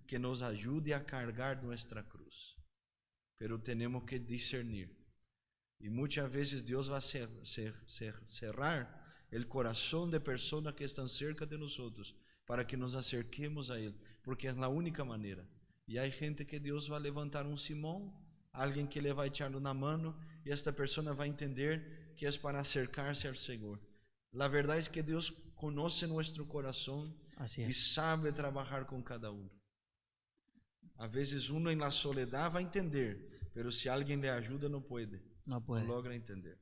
que nos ayude a cargar nuestra cruz. Pero tenemos que discernir. Y muchas veces Dios va a cerrar el corazón de personas que están cerca de nosotros para que nos acerquemos a Él, porque es la única manera. Y hay gente que Dios va a levantar un Simón, alguien que le va a echar una mano, y esta persona va a entender que es para acercarse al Señor. La verdad es que Dios conoce nuestro corazón y sabe trabajar con cada uno. A veces uno en la soledad va a entender, pero si alguien le ayuda no puede. No logra entender.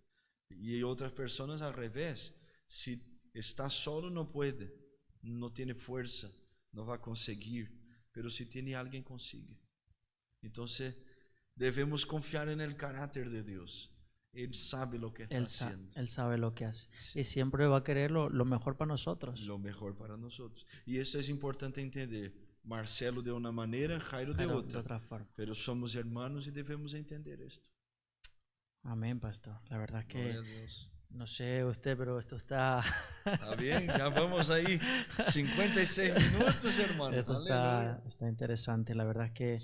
Y otras personas al revés, si está solo no puede, no tiene fuerza, no va a conseguir, pero si tiene alguien consigue. Entonces debemos confiar en el carácter de Dios. Él sabe lo que está haciendo. Él sabe lo que hace. Sí. Y siempre va a querer lo mejor para nosotros. Lo mejor para nosotros. Y esto es importante entender. Marcelo de una manera, Jairo de otra forma. Pero somos hermanos y debemos entender esto. Amén, pastor. La verdad que no sé usted, pero esto está... Está bien, ya vamos ahí. 56 minutos, hermano. Esto está interesante. La verdad es que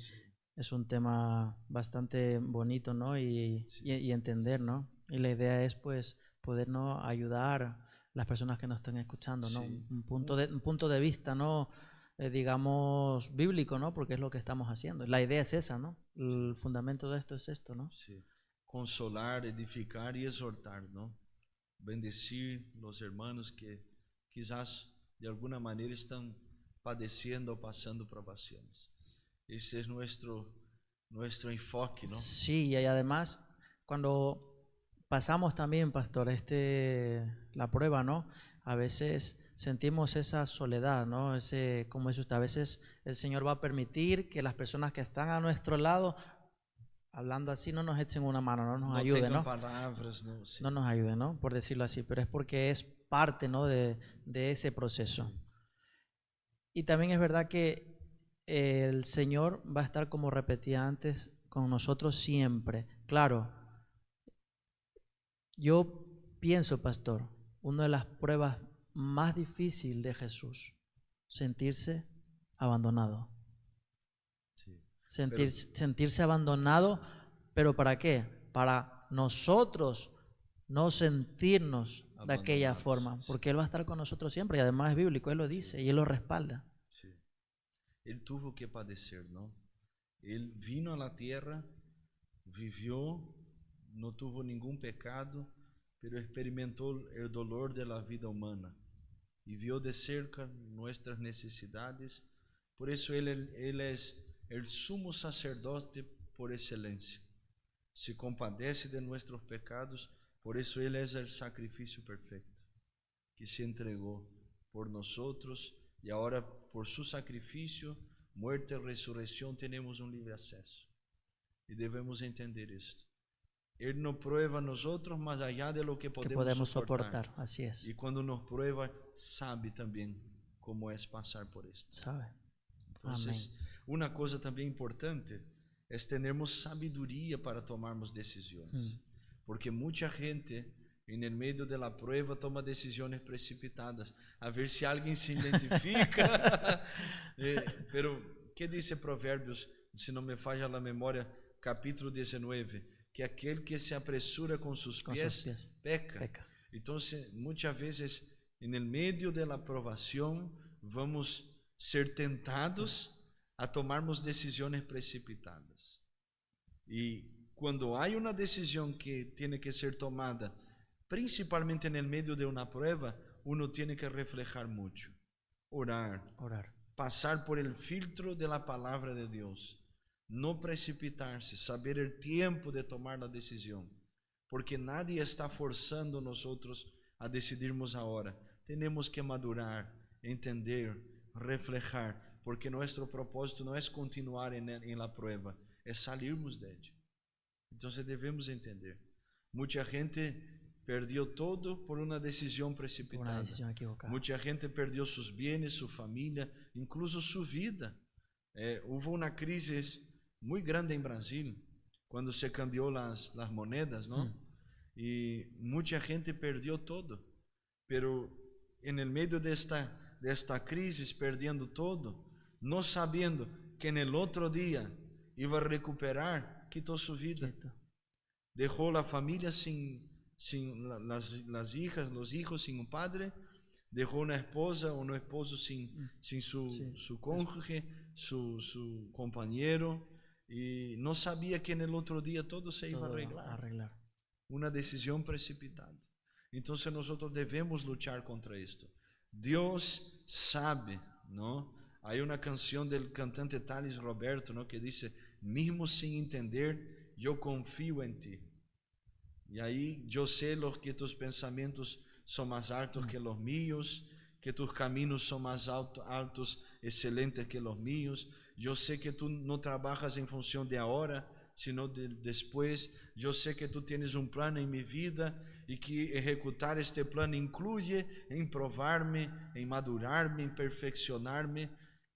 es un tema bastante bonito, ¿no? Y entender, ¿no? Y la idea es, pues, podernos ayudar a las personas que nos están escuchando, ¿no? Sí. Un punto de vista, ¿no? Digamos, bíblico, ¿no? Porque es lo que estamos haciendo. La idea es esa, ¿no? El fundamento de esto es esto, ¿no? Sí. Consolar, edificar y exhortar, ¿no? Bendecir los hermanos que quizás de alguna manera están padeciendo o pasando provaciones. Ese es nuestro enfoque, ¿no? Sí, y además, cuando pasamos también, pastor, la prueba, ¿no? A veces sentimos esa soledad, ¿no? Como dice usted, a veces el Señor va a permitir que las personas que están a nuestro lado, hablando así, no nos echen una mano, no nos ayuden, tengan ¿no? palabras, no, sí. No nos ayuden, ¿no? Por decirlo así, pero es porque es parte, ¿no? de ese proceso. Sí. Y también es verdad que el Señor va a estar, como repetía antes, con nosotros siempre. Claro, yo pienso, pastor, una de las pruebas más difíciles de Jesús, sentirse abandonado. Sí. Sentirse abandonado, pero ¿para qué? Para nosotros no sentirnos de aquella Abandonados, forma, sí. porque Él va a estar con nosotros siempre y además es bíblico, Él lo dice y Él lo respalda. Sí. Él tuvo que padecer, ¿no? Él vino a la tierra, vivió, no tuvo ningún pecado, pero experimentó el dolor de la vida humana y vio de cerca nuestras necesidades. Por eso él es el sumo sacerdote por excelencia. Se compadece de nuestros pecados, por eso Él es el sacrificio perfecto, que se entregó por nosotros y ahora por su sacrificio, muerte y resurrección tenemos un libre acceso. Y debemos entender esto. Él nos prueba a nosotros más allá de lo que podemos soportar. Así es. Y cuando nos prueba, sabe también cómo es pasar por esto. ¿Sabe? Entonces, Amén. una cosa también importante es tenermos sabiduría para tomarmos decisiones. Porque mucha gente en el medio de la prueba toma decisiones precipitadas. A ver si alguien se identifica. Pero, ¿qué dice Proverbios? Si no me falla la memoria, capítulo 19. Que aquel que se apresura con sus pies, peca. Entonces, muchas veces, en el medio de la provación, vamos ser tentados a tomarmos decisiones precipitadas. Y cuando hay una decisión que tiene que ser tomada, principalmente en el medio de una prueba, uno tiene que reflejar mucho, orar, pasar por el filtro de la palabra de Dios, no precipitarse, saber el tiempo de tomar la decisión, porque nadie está forzando nosotros a decidirmos ahora. Tenemos que madurar, entender, reflejar, porque nuestro propósito no es continuar en la prueba, es salirmos de ella. Entonces debemos entender. Mucha gente perdió todo por una decisión precipitada. Una decisión equivocada. Mucha gente perdió sus bienes, su familia, incluso su vida. Hubo una crisis muy grande en Brasil cuando se cambió las monedas, ¿no? Y mucha gente perdió todo. Pero en el medio de esta crisis, perdiendo todo, no sabiendo que en el otro día iba a recuperar, quitó su vida. Dejó la familia sin las hijas, los hijos sin un padre, dejó una esposa o un esposo sin su cónyuge, su compañero, y no sabía que en el otro día todo se iba a arreglar. Una decisión precipitada. Entonces nosotros debemos luchar contra esto. Dios sabe, ¿no? Hay una canción del cantante Thales Roberto, ¿no? Que dice, mismo sin entender, yo confío en ti. Y ahí yo sé que tus pensamientos son más altos que los míos, que tus caminos son más altos, excelentes que los míos. Yo sé que tú no trabajas en función de ahora, sino de después. Yo sé que tú tienes un plan en mi vida y que ejecutar este plan incluye en probarme, en madurarme, en perfeccionarme.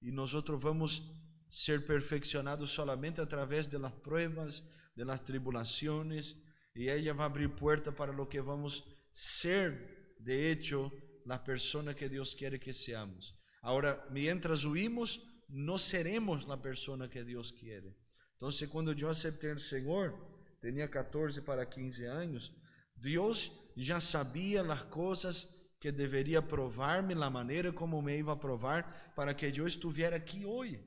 Y nosotros vamos ser perfeccionados solamente a través de las pruebas, de las tribulaciones, y ella va a abrir puerta para lo que vamos a ser, de hecho, la persona que Dios quiere que seamos. Ahora, mientras huimos, no seremos la persona que Dios quiere. Entonces, cuando yo acepté al Señor, tenía 14 para 15 años, Dios ya sabía las cosas que debería probarme, la manera como me iba a probar, para que yo estuviera aquí hoy,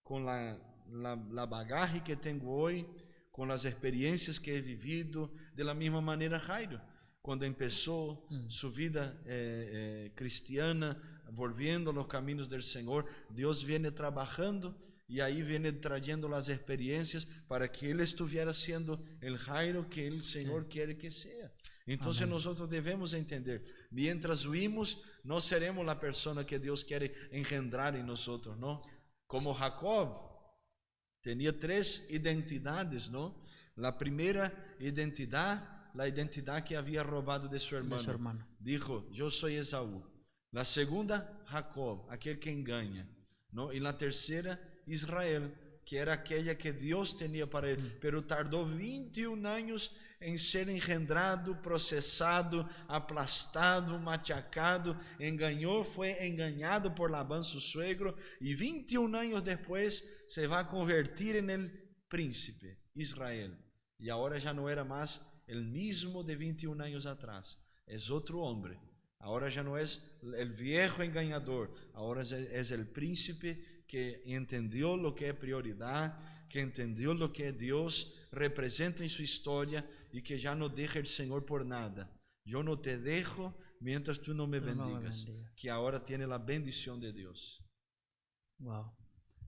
con la bagaje que tengo hoy, con las experiencias que he vivido. De la misma manera Jairo, cuando empezó su vida cristiana, volviendo a los caminos del Señor, Dios viene trabajando y ahí viene trayendo las experiencias para que él estuviera siendo el Jairo que el Señor quiere que sea. Entonces Amén. nosotros debemos entender, mientras huimos, no seremos la persona que Dios quiere engendrar en nosotros, ¿no? Como Jacob tenía 3 identidades, ¿no? La primera identidad, la identidad que había robado de su De su hermano. hermano. Dijo, yo soy Esaú. La segunda, Jacob, aquel que engaña, ¿no? Y la tercera, Israel, que era aquella que Dios tenía para él, pero tardó 21 años en ser engendrado, procesado, aplastado, machacado, engañó, fue engañado por Labán su suegro, y 21 años después se va a convertir en el príncipe, Israel. Y ahora ya no era más el mismo de 21 años atrás, es otro hombre. Ahora ya no es el viejo engañador, ahora es el príncipe que entendió lo que es prioridad, que entendió lo que Dios representa en su historia y que ya no deja el Señor por nada. Yo no te dejo mientras tú no me bendigas, que ahora tiene la bendición de Dios. Wow,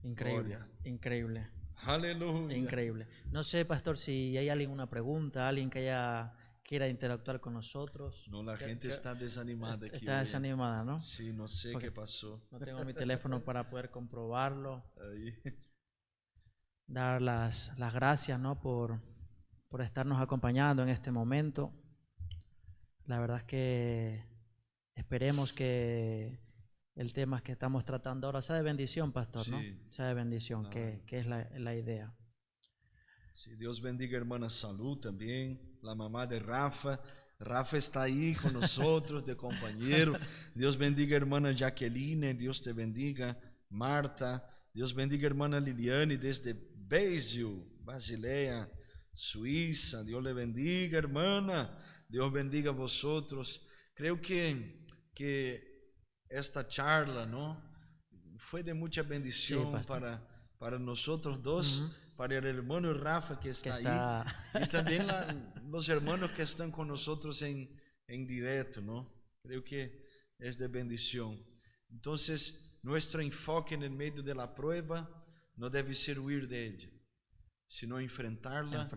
increíble, Gloria. increíble, Aleluya. increíble. No sé, pastor, si hay alguna pregunta, alguien que quiera interactuar con nosotros. No, la gente está desanimada aquí. Está desanimada, ¿no? Sí, no sé Porque qué pasó. no tengo mi teléfono para poder comprobarlo. Ahí. Dar las gracias, ¿no? por estarnos acompañando en este momento. La verdad es que esperemos que el tema que estamos tratando ahora sea de bendición, pastor, ¿no? Sí. Sea de bendición, Claro. que es la idea. Sí, Dios bendiga a hermana Salud también, la mamá de Rafa. Rafa está ahí con nosotros de compañero. Dios bendiga a hermana Jacqueline, Dios te bendiga. Marta, Dios bendiga a hermana Liliane desde Basel, Basilea, Suiza. Dios le bendiga, hermana. Dios bendiga a vosotros. Creo que esta charla, ¿no? Fue de mucha bendición, Sí, pastor. para nosotros dos. Ujú. Para el hermano Rafa que está ahí, y también los hermanos que están con nosotros en directo, ¿no? Creo que es de bendición. Entonces, nuestro enfoque en el medio de la prueba no debe ser huir de ella, sino enfrentarla,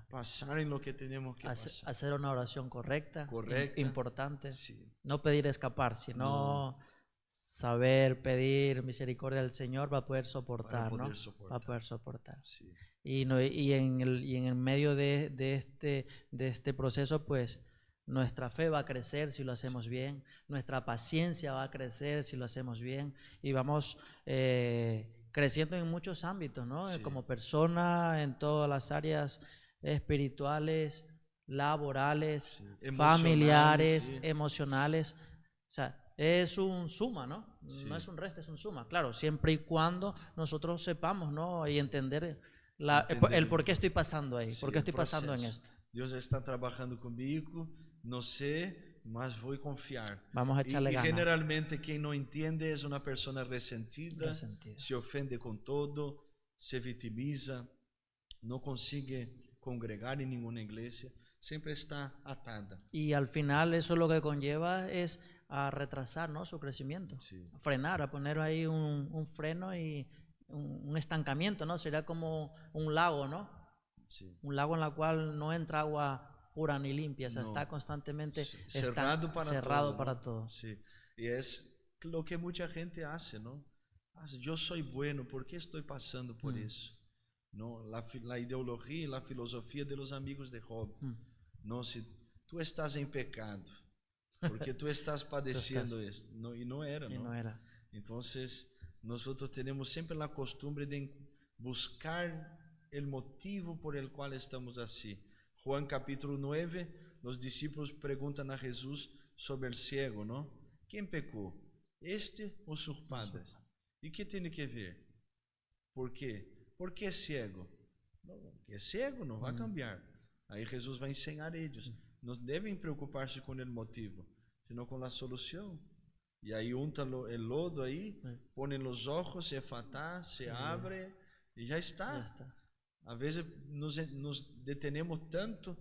pasar en lo que tenemos que pasar. Hacer una oración correcta, importante. Sí. No pedir escapar, sino saber pedir misericordia al Señor para poder soportar, Para poder ¿no? soportar. Para poder soportar. Sí. Y en el medio de este proceso, pues nuestra fe va a crecer si lo hacemos bien, nuestra paciencia va a crecer si lo hacemos bien, y vamos creciendo en muchos ámbitos, ¿no? Sí. Como persona, en todas las áreas espirituales, laborales, Sí. familiares, Sí. emocionales. O sea, es un suma, ¿no? Sí. No es un resto, es un suma. Claro, siempre y cuando nosotros sepamos, ¿no? Y entender el por qué estoy pasando ahí, Sí, por qué estoy pasando en proceso. esto. Dios está trabajando conmigo, no sé, mas voy a confiar. Vamos a echarle Y ganas. generalmente quien no entiende es una persona resentida, Resentida. se ofende con todo, se victimiza, no consigue congregar en ninguna iglesia, siempre está atada. Y al final eso lo que conlleva es a retrasar, ¿no? Su crecimiento, Sí. a frenar, a poner ahí un freno y un estancamiento, ¿no? Sería como un lago, ¿no? Sí. Un lago en el cual no entra agua pura ni limpia, o sea, No. está constantemente Cerrado cerrado todo, para ¿no? todo. Sí. Y es lo que mucha gente hace, ¿no? Yo soy bueno, ¿por qué estoy pasando por eso? ¿No? La ideología y la filosofía de los amigos de Job. No, si tú estás en pecado, porque tú estás padeciendo esto. No, y no era, ¿no? Y no era. Entonces, nosotros tenemos siempre la costumbre de buscar el motivo por el cual estamos así. Juan capítulo 9, los discípulos preguntan a Jesús sobre el ciego, ¿no? ¿Quién pecó? ¿Este o sus padres? ¿Y qué tiene que ver? ¿Por qué? ¿Por qué es ciego? No, que es ciego, no va a cambiar. Ahí Jesús va a enseñar a ellos. No deben preocuparse con el motivo, sino con la solución. Y ahí unta el lodo ahí, ponen los ojos, efatá, se abre y ya está. A veces nos detenemos tanto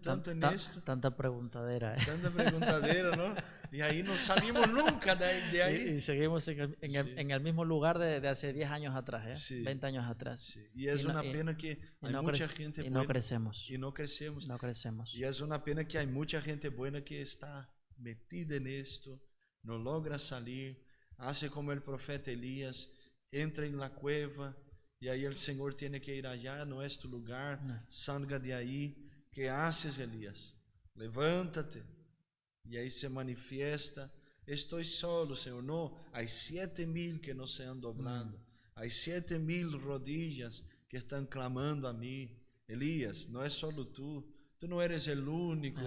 tanto en esto. Tanta preguntadera. Tanta preguntadera, ¿no? Y ahí no salimos nunca de ahí. Y seguimos en el mismo lugar de hace 10 años atrás, ¿eh? Sí. 20 años atrás. Sí. Y es una pena que hay mucha gente y buena. no crecemos. Y no crecemos. No crecemos. Y es una pena que hay mucha gente buena que está metida en esto, no logra salir, hace como el profeta Elías, entra en la cueva y ahí el Señor tiene que ir allá, no es tu lugar, salga de ahí. ¿Qué haces, Elías? Levántate. Y ahí se manifiesta, estoy solo, Señor. No, hay 7,000 que no se han doblado, hay 7,000 rodillas que están clamando a mí. Elías, no es solo tú no eres el único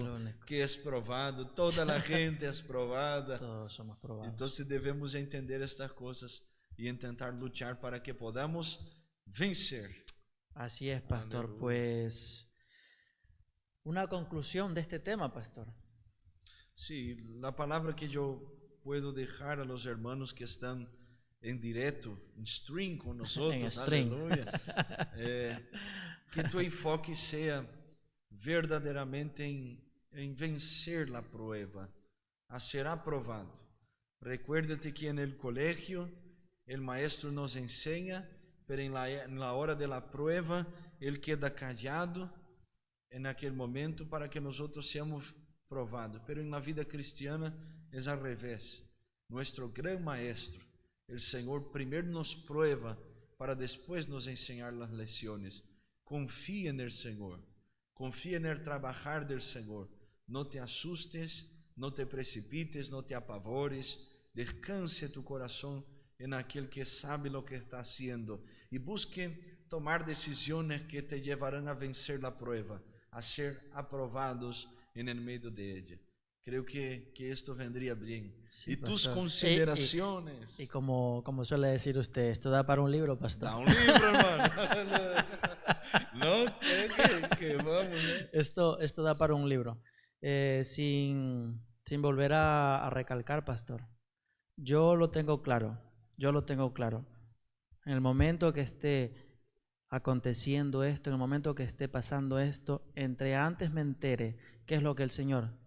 que es probado, toda la gente es probada. Todos somos probados. Entonces debemos entender estas cosas y intentar luchar para que podamos vencer. Así es, pastor. Aleluya. Pues una conclusión de este tema, pastor. Sí, la palabra que yo puedo dejar a los hermanos que están en directo, en stream con nosotros, en stream. aleluya, que tu enfoque sea verdaderamente en vencer la prueba, a ser aprobado. Recuérdate que en el colegio el maestro nos enseña, pero en la hora de la prueba él queda callado en aquel momento para que nosotros seamos provados. Pero en la vida cristiana es al revés. Nuestro gran maestro, el Señor, primero nos prueba para después nos enseñar las lecciones. Confía en el Señor. Confía en el trabajar del Señor. No te asustes, no te precipites, no te apavores. Descanse tu corazón en aquel que sabe lo que está haciendo. Y busque tomar decisiones que te llevarán a vencer la prueba, a ser aprobados en el medio de ella. Creo que esto vendría bien. Sí, y tus pastor. consideraciones. Y como suele decir usted, esto da para un libro, pastor. Da un libro, hermano. No, que vamos, ¿eh? Esto da para un libro. Sin volver a recalcar, pastor. Yo lo tengo claro. En el momento que esté aconteciendo esto, en el momento que esté pasando esto, entre antes me entere qué es lo que el Señor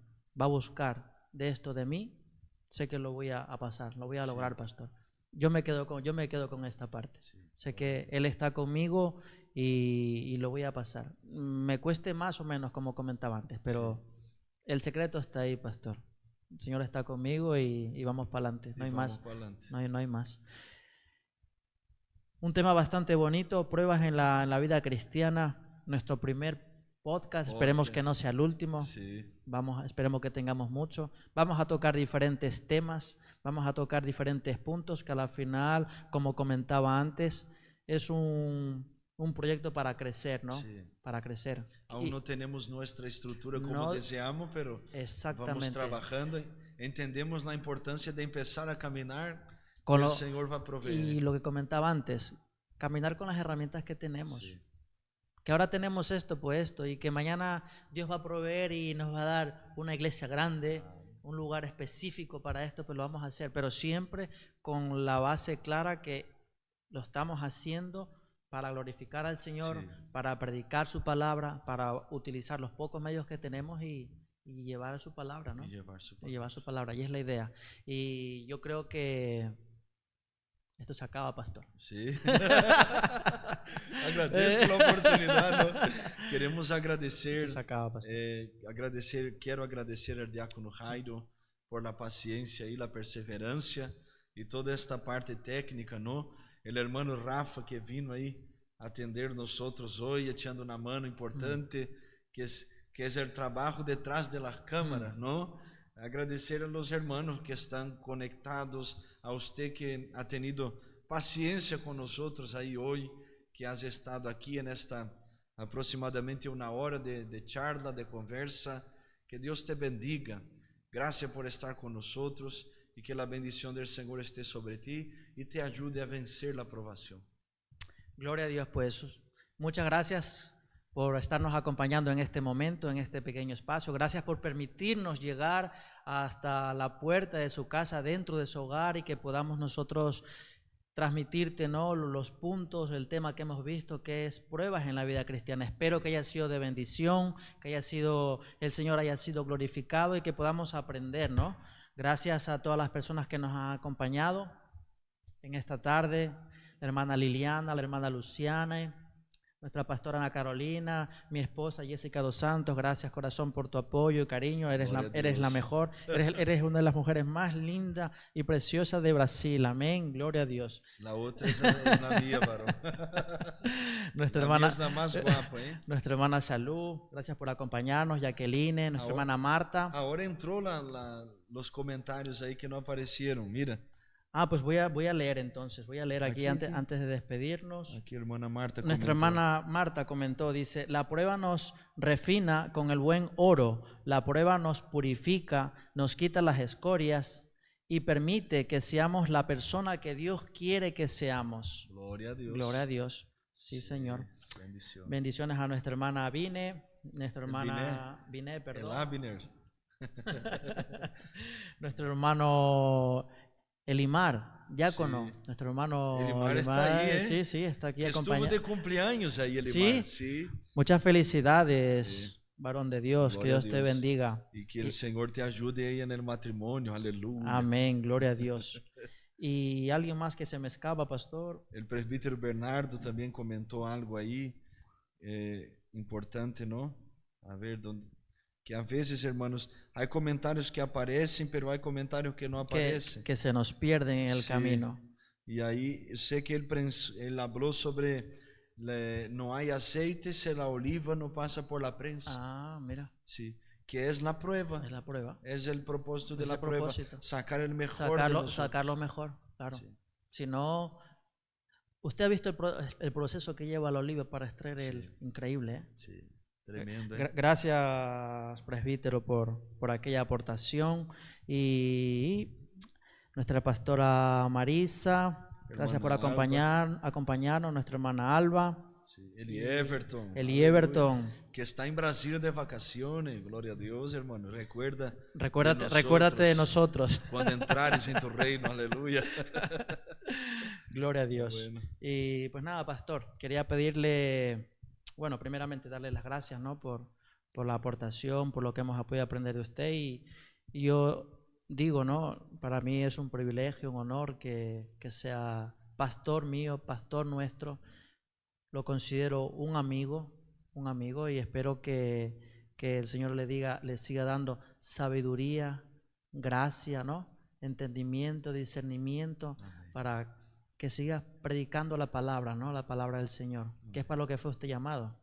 va a buscar de esto de mí, sé que lo voy a pasar, lo voy a lograr, pastor. Yo me quedo con esta parte. Sé que Él está conmigo y lo voy a pasar. Me cueste más o menos, como comentaba antes, pero el secreto está ahí, pastor. El Señor está conmigo y vamos para adelante. No hay más. No hay más. Un tema bastante bonito, pruebas en la vida cristiana. Nuestro primer podcast, esperemos que no sea el último. Sí. Esperemos que tengamos mucho. Vamos a tocar diferentes temas, vamos a tocar diferentes puntos que a la final, como comentaba antes, es un proyecto para crecer, ¿no? Sí. Para crecer. Aún no tenemos nuestra estructura como deseamos, pero vamos trabajando. Entendemos la importancia de empezar a caminar. El Señor va a proveer. Y lo que comentaba antes, caminar con las herramientas que tenemos. Sí. Que ahora tenemos esto, y que mañana Dios va a proveer y nos va a dar una iglesia grande, un lugar específico para esto, pues lo vamos a hacer, pero siempre con la base clara que lo estamos haciendo para glorificar al Señor, para predicar su palabra, para utilizar los pocos medios que tenemos y llevar su palabra, ¿no? Y llevar su palabra, y es la idea. Y yo creo que esto se acaba, pastor. Sí. Agradezco la oportunidad, ¿no? Queremos agradecer. Esto se acaba, pastor. Quiero agradecer al diácono Jairo por la paciencia y la perseverancia y toda esta parte técnica, ¿no? El hermano Rafa que vino ahí a atender nosotros hoy, echando una mano importante, que es el trabajo detrás de las cámaras, ¿no? Agradecer a los hermanos que están conectados, a usted que ha tenido paciencia con nosotros ahí hoy, que has estado aquí en esta aproximadamente una hora de charla, de conversa. Que Dios te bendiga. Gracias por estar con nosotros y que la bendición del Señor esté sobre ti y te ayude a vencer la provación. Gloria a Dios, pues muchas gracias por estarnos acompañando en este momento, en este pequeño espacio. Gracias por permitirnos llegar hasta la puerta de su casa, dentro de su hogar, y que podamos nosotros transmitirte, ¿no?, los puntos, el tema que hemos visto, que es pruebas en la vida cristiana. Espero que haya sido de bendición, que el Señor haya sido glorificado y que podamos aprender, ¿no? Gracias a todas las personas que nos han acompañado en esta tarde, la hermana Liliana, la hermana Luciana, nuestra pastora Ana Carolina, mi esposa Jessica dos Santos. Gracias, corazón, por tu apoyo y cariño. Eres la mejor, eres una de las mujeres más lindas y preciosas de Brasil. Amén, gloria a Dios. La otra es la mía, varón. Nuestra La hermana, mía es la más guapa, ¿eh? nuestra hermana Salud, gracias por acompañarnos. Jacqueline, nuestra hermana Marta. Ahora entró los comentarios ahí que no aparecieron, mira. Pues voy a leer entonces, aquí antes de despedirnos. Aquí hermana Marta Nuestra hermana Marta comentó, dice: la prueba nos refina con el buen oro, la prueba nos purifica, nos quita las escorias y permite que seamos la persona que Dios quiere que seamos. Gloria a Dios. Gloria a Dios. Sí, Señor. Bendición. Bendiciones a nuestra hermana Vine, nuestra hermana Vine, perdón. El Abner. Nuestro hermano Elimar, diácono, Sí. nuestro hermano Elimar está ahí, ¿eh? Sí, está aquí Que estuvo acompañando. de cumpleaños ahí, Elimar. Sí. Muchas felicidades, Sí. varón de Dios, Gloria que Dios a te Dios. bendiga. Y que el Señor te ayude ahí en el matrimonio, aleluya. Amén, gloria a Dios. ¿Y alguien más que se me escapa, pastor? El presbítero Bernardo también comentó algo ahí importante, ¿no? A ver, que a veces, hermanos, hay comentarios que aparecen, pero hay comentarios que no aparecen. Que se nos pierden en el Sí. camino. Y ahí sé que él habló sobre no hay aceite si la oliva no pasa por la prensa. Mira, Sí, que es la prueba. es la prueba. Es el propósito de Es la el prueba. propósito. Sacar el mejor de nosotros. Sacar lo mejor, claro. Sí. Si no, usted ha visto el proceso que lleva la oliva para extraer el increíble, ¿eh? Sí, tremendo. ¿eh? Gracias, presbítero, por aquella aportación. Y nuestra pastora Marisa, gracias por acompañarnos, nuestra hermana Alba. Sí, Eli Everton. Eli Everton. Que está en Brasil de vacaciones. Gloria a Dios, hermano. Recuérdate de nosotros. Cuando entrares en tu reino, aleluya. Gloria a Dios. Bueno. Y pues nada, pastor, quería pedirle, bueno, primeramente darle las gracias, ¿no?, por la aportación, por lo que hemos podido aprender de usted. Y yo digo, ¿no?, para mí es un privilegio, un honor que sea pastor mío, pastor nuestro. Lo considero un amigo, y espero que el Señor le siga dando sabiduría, gracia, ¿no?, entendimiento, discernimiento. Amén. Para que siga predicando la palabra, ¿no?, la palabra del Señor. Amén. Que es para lo que fue usted llamado.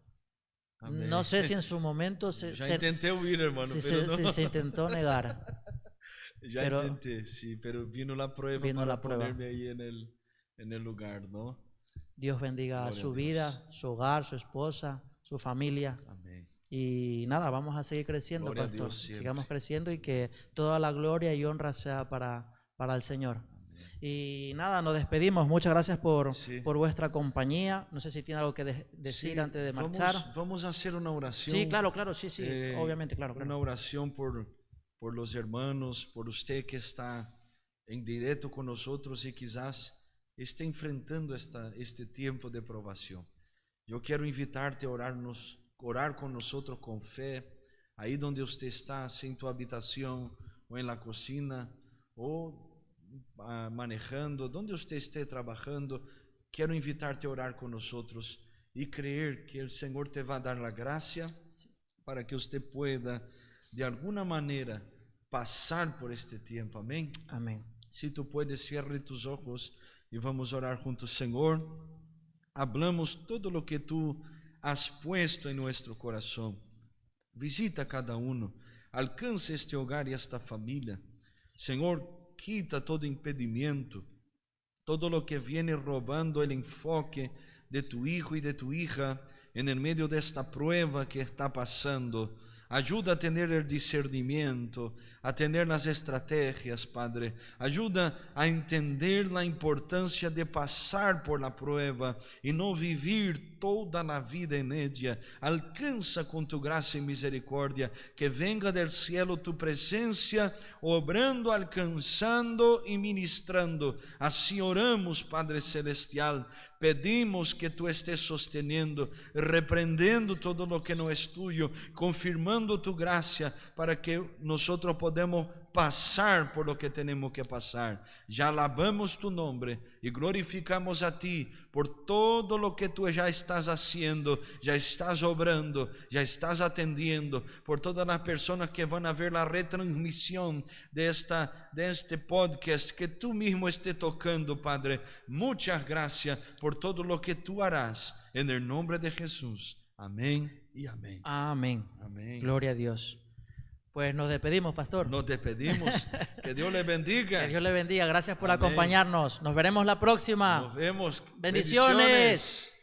Amén. No sé si en su momento intenté huir, hermano, se intentó negar. Intenté, sí, pero vino la prueba ponerme ahí en el lugar, ¿no? Dios bendiga Gloria su vida, su hogar, su esposa, su familia. Amén. Y nada, vamos a seguir creciendo, Gloria pastor. Dios, sigamos creciendo y que toda la gloria y honra sea para el Señor. Amén. Y nada, nos despedimos. Muchas gracias por vuestra compañía. No sé si tiene algo que decir antes de marchar. Vamos a hacer una oración. Sí, claro, sí, obviamente, claro. Una oración por los hermanos, por usted que está en directo con nosotros y quizás esté enfrentando este tiempo de provación. Yo quiero invitarte a orar con nosotros con fe, ahí donde usted está, en tu habitación o en la cocina o manejando, donde usted esté trabajando. Quiero invitarte a orar con nosotros y creer que el Señor te va a dar la gracia para que usted pueda de alguna manera pasar por este tiempo. Amén. Amén. Si tú puedes, cierre tus ojos y vamos a orar juntos. Señor, hablamos todo lo que tú has puesto en nuestro corazón. Visita a cada uno, alcanza este hogar y esta familia. Señor, quita todo impedimento, todo lo que viene robando el enfoque de tu hijo y de tu hija en el medio de esta prueba que está pasando. Ayuda a tener el discernimiento, a tener las estrategias, Padre. Ayuda a entender la importancia de pasar por la prueba y no vivir toda la vida en ella. Alcanza con tu gracia y misericordia que venga del cielo tu presencia, obrando, alcanzando y ministrando. Así oramos, Padre Celestial. Pedimos que tú estés sosteniendo, reprendendo todo lo que no es tuyo, confirmando tu gracia para que nosotros podamos pasar por lo que tenemos que pasar. Ya alabamos tu nombre y glorificamos a ti por todo lo que tú ya estás haciendo, ya estás obrando, ya estás atendiendo, por todas las personas que van a ver la retransmisión de este podcast, que tú mismo estés tocando, Padre. Muchas gracias por todo lo que tú harás, en el nombre de Jesús. Amén y amén. Amén. Amén. Gloria a Dios. Pues nos despedimos, pastor. Nos despedimos. Que Dios le bendiga. Que Dios le bendiga. Gracias por Amén. acompañarnos. Nos veremos la próxima. Nos vemos. Bendiciones.